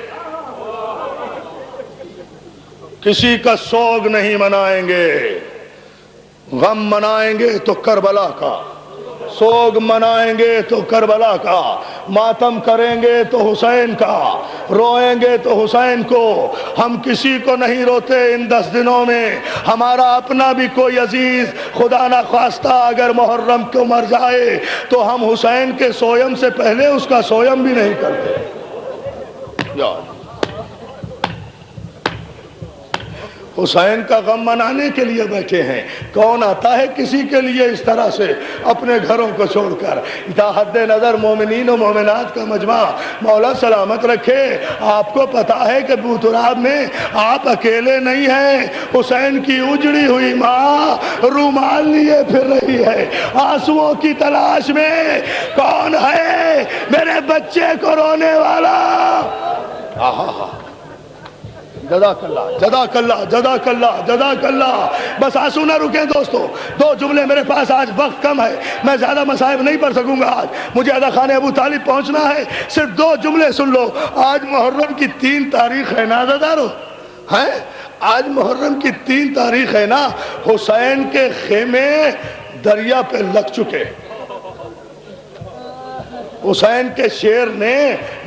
کسی کا سوگ نہیں منائیں گے. غم منائیں گے تو کربلا کا، سوگ منائیں گے تو کربلا کا، ماتم کریں گے تو حسین کا، روئیں گے تو حسین کو. ہم کسی کو نہیں روتے ان 10 دنوں میں. ہمارا اپنا بھی کوئی عزیز خدا نہ خواستہ اگر محرم کو مر جائے تو ہم حسین کے سویم سے پہلے اس کا سویم بھی نہیں کرتے. یاد حسین کا غم منانے کے لیے بیٹھے ہیں. کون آتا ہے کسی کے لیے اس طرح سے اپنے گھروں کو چھوڑ کر؟ تا حد نظر مومنین و مومنات کا مجمع مولا سلامت رکھے. آپ کو پتا ہے کہ بوتراب میں آپ اکیلے نہیں ہیں. حسین کی اجڑی ہوئی ماں رومال لیے پھر رہی ہے آنسوؤں کی تلاش میں. کون ہے میرے بچے کو رونے والا؟ جزاک اللہ، جزاک اللہ، جزاک اللہ، جزاک اللہ. بس آنسو نہ رکیں دوستو. 2 جملے میرے پاس، آج وقت کم ہے، میں زیادہ مصائب نہیں پڑھ سکوں گا. آج مجھے ادا خانہ ابو طالب پہنچنا ہے. صرف 2 جملے سن لو. آج محرم کی 3 تاریخ ہے نا عزادارو، ہیں؟ آج محرم کی 3 تاریخ ہے نا. حسین کے خیمے دریا پہ لگ چکے. حسین کے شیر نے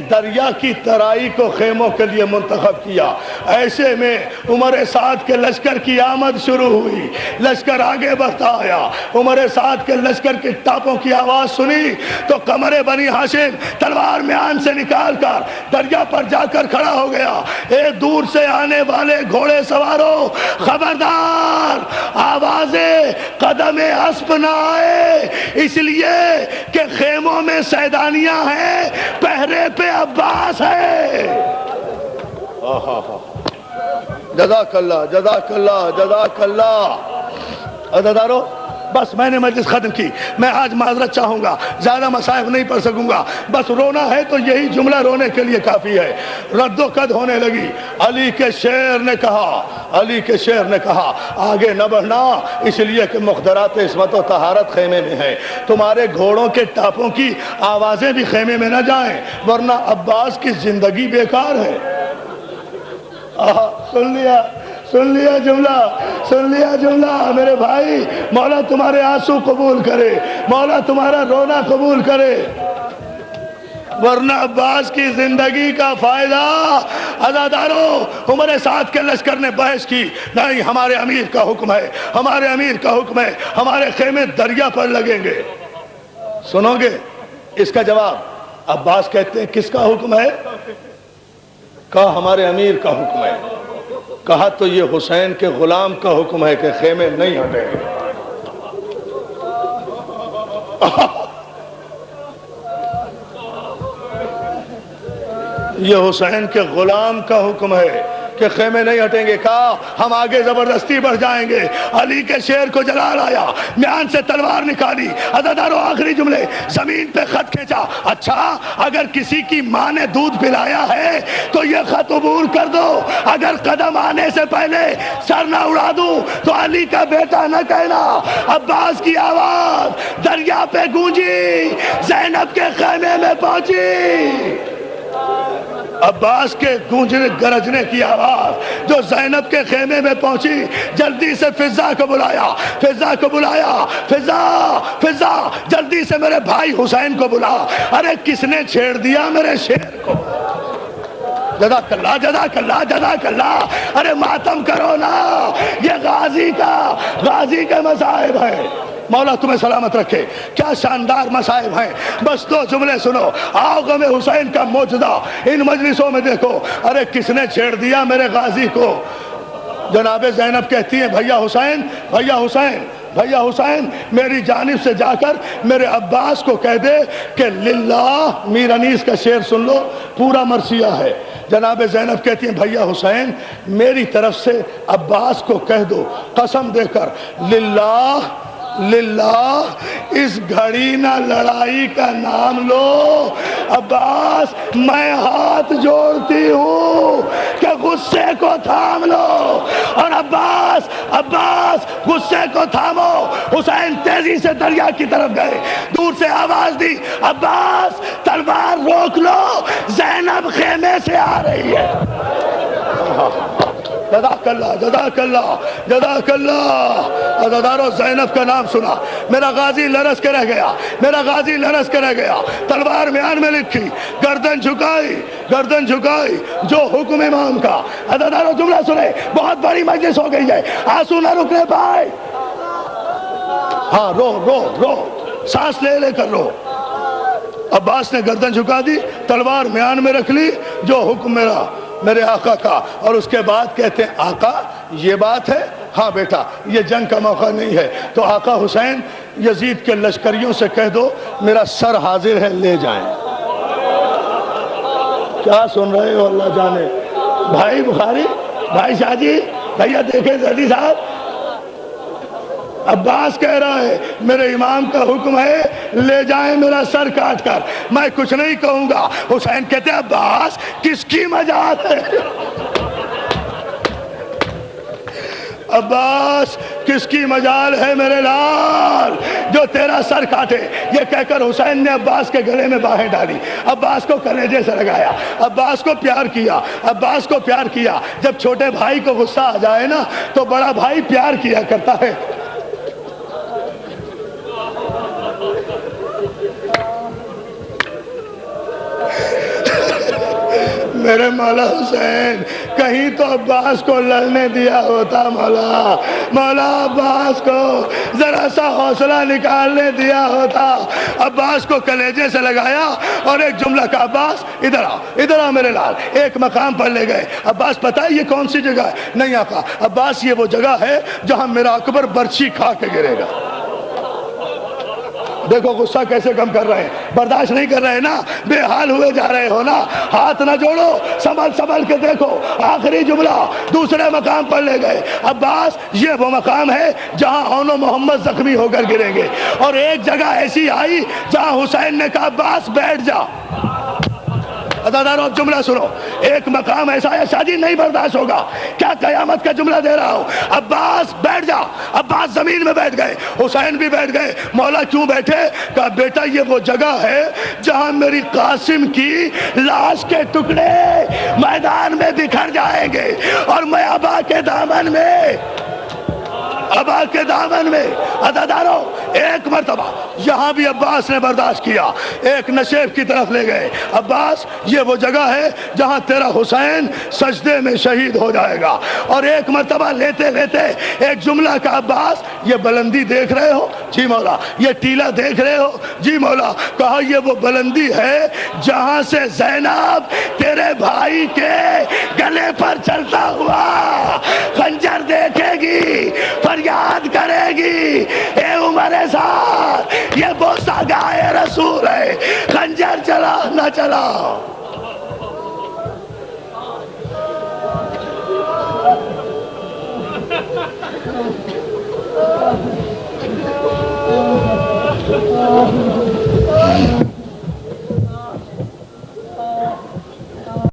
دریا کی ترائی کو خیموں کے لیے منتخب کیا. ایسے میں عمر سعد کے لشکر کی آمد شروع ہوئی. لشکر آگے بڑھتا آیا. عمر سعد کے لشکر کی ٹاپوں کی آواز سنی تو قمر بنی ہاشم تلوار میان سے نکال کر دریا پر جا کر کھڑا ہو گیا. اے دور سے آنے والے گھوڑے سواروں، خبردار، آوازیں قدم اسب نہ آئے، اس لیے کہ خیموں میں سیدان ہیں، پہرے پہ عباس ہے. جزاک اللہ، جزاک اللہ، جزاک اللہ. عزادارو بس میں نے مجلس ختم کی. میں آج معذرت چاہوں گا، زیادہ مصائب نہیں پڑھ سکوں گا. بس رونا ہے تو یہی جملہ رونے کے لیے کافی ہے. رد و قد ہونے لگی. علی کے شعر نے کہا، علی کے شعر نے کہا آگے نہ بڑھنا، اس لیے کہ مخدرات عصمت و طہارت خیمے میں ہے. تمہارے گھوڑوں کے ٹاپوں کی آوازیں بھی خیمے میں نہ جائیں، ورنہ عباس کی زندگی بیکار ہے. سن لیا، سن لیا جملہ، سن لیا جملہ. میرے بھائی، مولا تمہارے آنسو قبول کرے، مولا تمہارا رونا قبول کرے، ورنہ عباس کی زندگی کا فائدہ. عزادارو، عمر سعد کے لشکر نے بحث کی. نہیں، ہمارے امیر کا حکم ہے، ہمارے امیر کا حکم ہے، ہمارے خیمے دریا پر لگیں گے. سنو گے اس کا جواب؟ عباس کہتے ہیں کس کا حکم ہے؟ کہا ہمارے امیر کا حکم ہے. کہا تو یہ حسین کے غلام کا حکم ہے کہ خیمے نہیں ہٹیں گے. یہ حسین کے غلام کا حکم ہے کہ خیمے نہیں ہٹیں گے. کہا ہم آگے زبردستی بڑھ جائیں گے. علی کے شیر کو جلال آیا، میان سے تلوار نکالی. عزادارو آخری جملے، زمین پہ خط کھینچا. اچھا، اگر کسی کی ماں نے دودھ پلایا ہے تو یہ خط عبور کر دو. اگر قدم آنے سے پہلے سر نہ اڑا دوں تو علی کا بیٹا نہ کہنا. عباس کی آواز دریا پہ گونجی، زینب کے خیمے میں پہنچی. عباس کے گونجنے گرجنے کی آواز جو زینب کے خیمے میں پہنچی. جلدی سے فضا کو بلایا، فضا کو بلایا. فضا، فضا، جلدی سے میرے بھائی حسین کو بلا. ارے کس نے چھیڑ دیا میرے شیر کو؟ جزاک اللہ، جزاک اللہ، جزاک اللہ. ارے ماتم کرو نا، یہ غازی غازی کے مصائب ہیں. مولا تمہیں سلامت رکھے. کیا شاندار مصائب ہیں. بس دو جملے سنو. آؤ غم حسین کا معجزہ ان مجلسوں میں دیکھو. ارے کس نے چھیڑ دیا میرے غازی کو. جناب زینب کہتی ہیں بھیا حسین میری جانب سے جا کر میرے عباس کو کہہ دے کہ للہ. میر انیس کا شعر سن لو, پورا مرثیہ ہے. جناب زینب کہتی ہیں بھیا حسین میری طرف سے عباس کو کہہ دو قسم دے کر للہ اس گھڑی نہ لڑائی کا نام لو. عباس میں ہاتھ جوڑتی ہوں کہ غصے کو تھام لو. اور عباس غصے کو تھامو. حسین تیزی سے دریا کی طرف گئے. دور سے آواز دی عباس تلوار روک لو, زینب خیمے سے آ رہی ہے. جزاک اللہ. عزادارو زینب کا نام سنا. میرا غازی لرز کے رہ گیا. تلوار میان میں لکھی, گردن جھکائی جو حکم امام کا. عزادارو جملہ سنے, بہت بڑی مجلس ہو گئی ہے, آنسو نہ رکنے پائے. ہاں رو سانس لے کر رو. عباس نے گردن جھکا دی, تلوار میان میں رکھ لی, جو حکم میرے آقا کا. اور اس کے بعد کہتے ہیں آقا یہ بات ہے. ہاں بیٹا یہ جنگ کا موقع نہیں ہے. تو آقا حسین یزید کے لشکریوں سے کہہ دو میرا سر حاضر ہے, لے جائیں. کیا سن رہے ہو اللہ جانے. بھائی بخاری, بھائی شاہ جی, بھیا دیکھیں زیدی صاحب, عباس کہہ رہا ہے میرے امام کا حکم ہے لے جائیں میرا سر کاٹ کر, میں کچھ نہیں کہوں گا. حسین کہتے ہیں عباس کس کی مجال ہے. عباس کس کی مجال ہے میرے لال جو تیرا سر کاٹے. یہ کہہ کر حسین نے عباس کے گلے میں باہیں ڈالی, عباس کو کلیجے سے لگایا, عباس کو پیار کیا. جب چھوٹے بھائی کو غصہ آ جائے نا تو بڑا بھائی پیار کیا کرتا ہے. میرے مولا حسین کہیں تو عباس کو لڑنے دیا ہوتا. مولا عباس کو ذرا سا حوصلہ نکالنے دیا ہوتا. عباس کو کلیجے سے لگایا اور ایک جملہ کا, عباس ادھر آ میرے لال. ایک مقام پر لے گئے. عباس پتہ ہے یہ کون سی جگہ ہے؟ نہیں آقا. عباس یہ وہ جگہ ہے جہاں میرا اکبر برچھی کھا کے گرے گا. دیکھو غصہ کیسے کم کر رہے ہیں, برداشت نہیں کر رہے نا, بے حال ہوئے جا رہے ہو نا. ہاتھ نہ جوڑو, سنبھل کے دیکھو. آخری جملہ دوسرے مقام پر لے گئے. عباس یہ وہ مقام ہے جہاں اون و محمد زخمی ہو کر گریں گے. اور ایک جگہ ایسی آئی جہاں حسین نے کہا عباس بیٹھ جا. عزادارو اب جملہ سنو. ایک مقام ایسا ہے شادی نہیں برداشت ہوگا, کیا قیامت کا جملہ دے رہا ہوں. عباس بیٹھ جا. عباس زمین میں بیٹھ گئے, حسین بھی بیٹھ گئے. مولا کیوں بیٹھے؟ کہا بیٹا یہ وہ جگہ ہے جہاں میری قاسم کی لاش کے ٹکڑے میدان میں بکھر جائیں گے اور میں ابا کے دامن میں. عزادارو ایک مرتبہ یہاں بھی عباس نے برداشت کیا. ایک نشیب کی طرف لے گئے. عباس یہ وہ جگہ ہے جہاں تیرا حسین سجدے میں شہید ہو جائے گا. اور ایک مرتبہ لیتے ایک جملہ کا, عباس یہ بلندی دیکھ رہے ہو؟ جی مولا. یہ ٹیلا دیکھ رہے ہو؟ جی مولا. کہا یہ وہ بلندی ہے جہاں سے زینب تیرے بھائی کے گلے پر چلتا ہوا خنجر دیکھے گی, فریاد کرے گی اے عمر سعد یہ بوسہ گائے رسول ہے, خنجر چلا نہ چلا.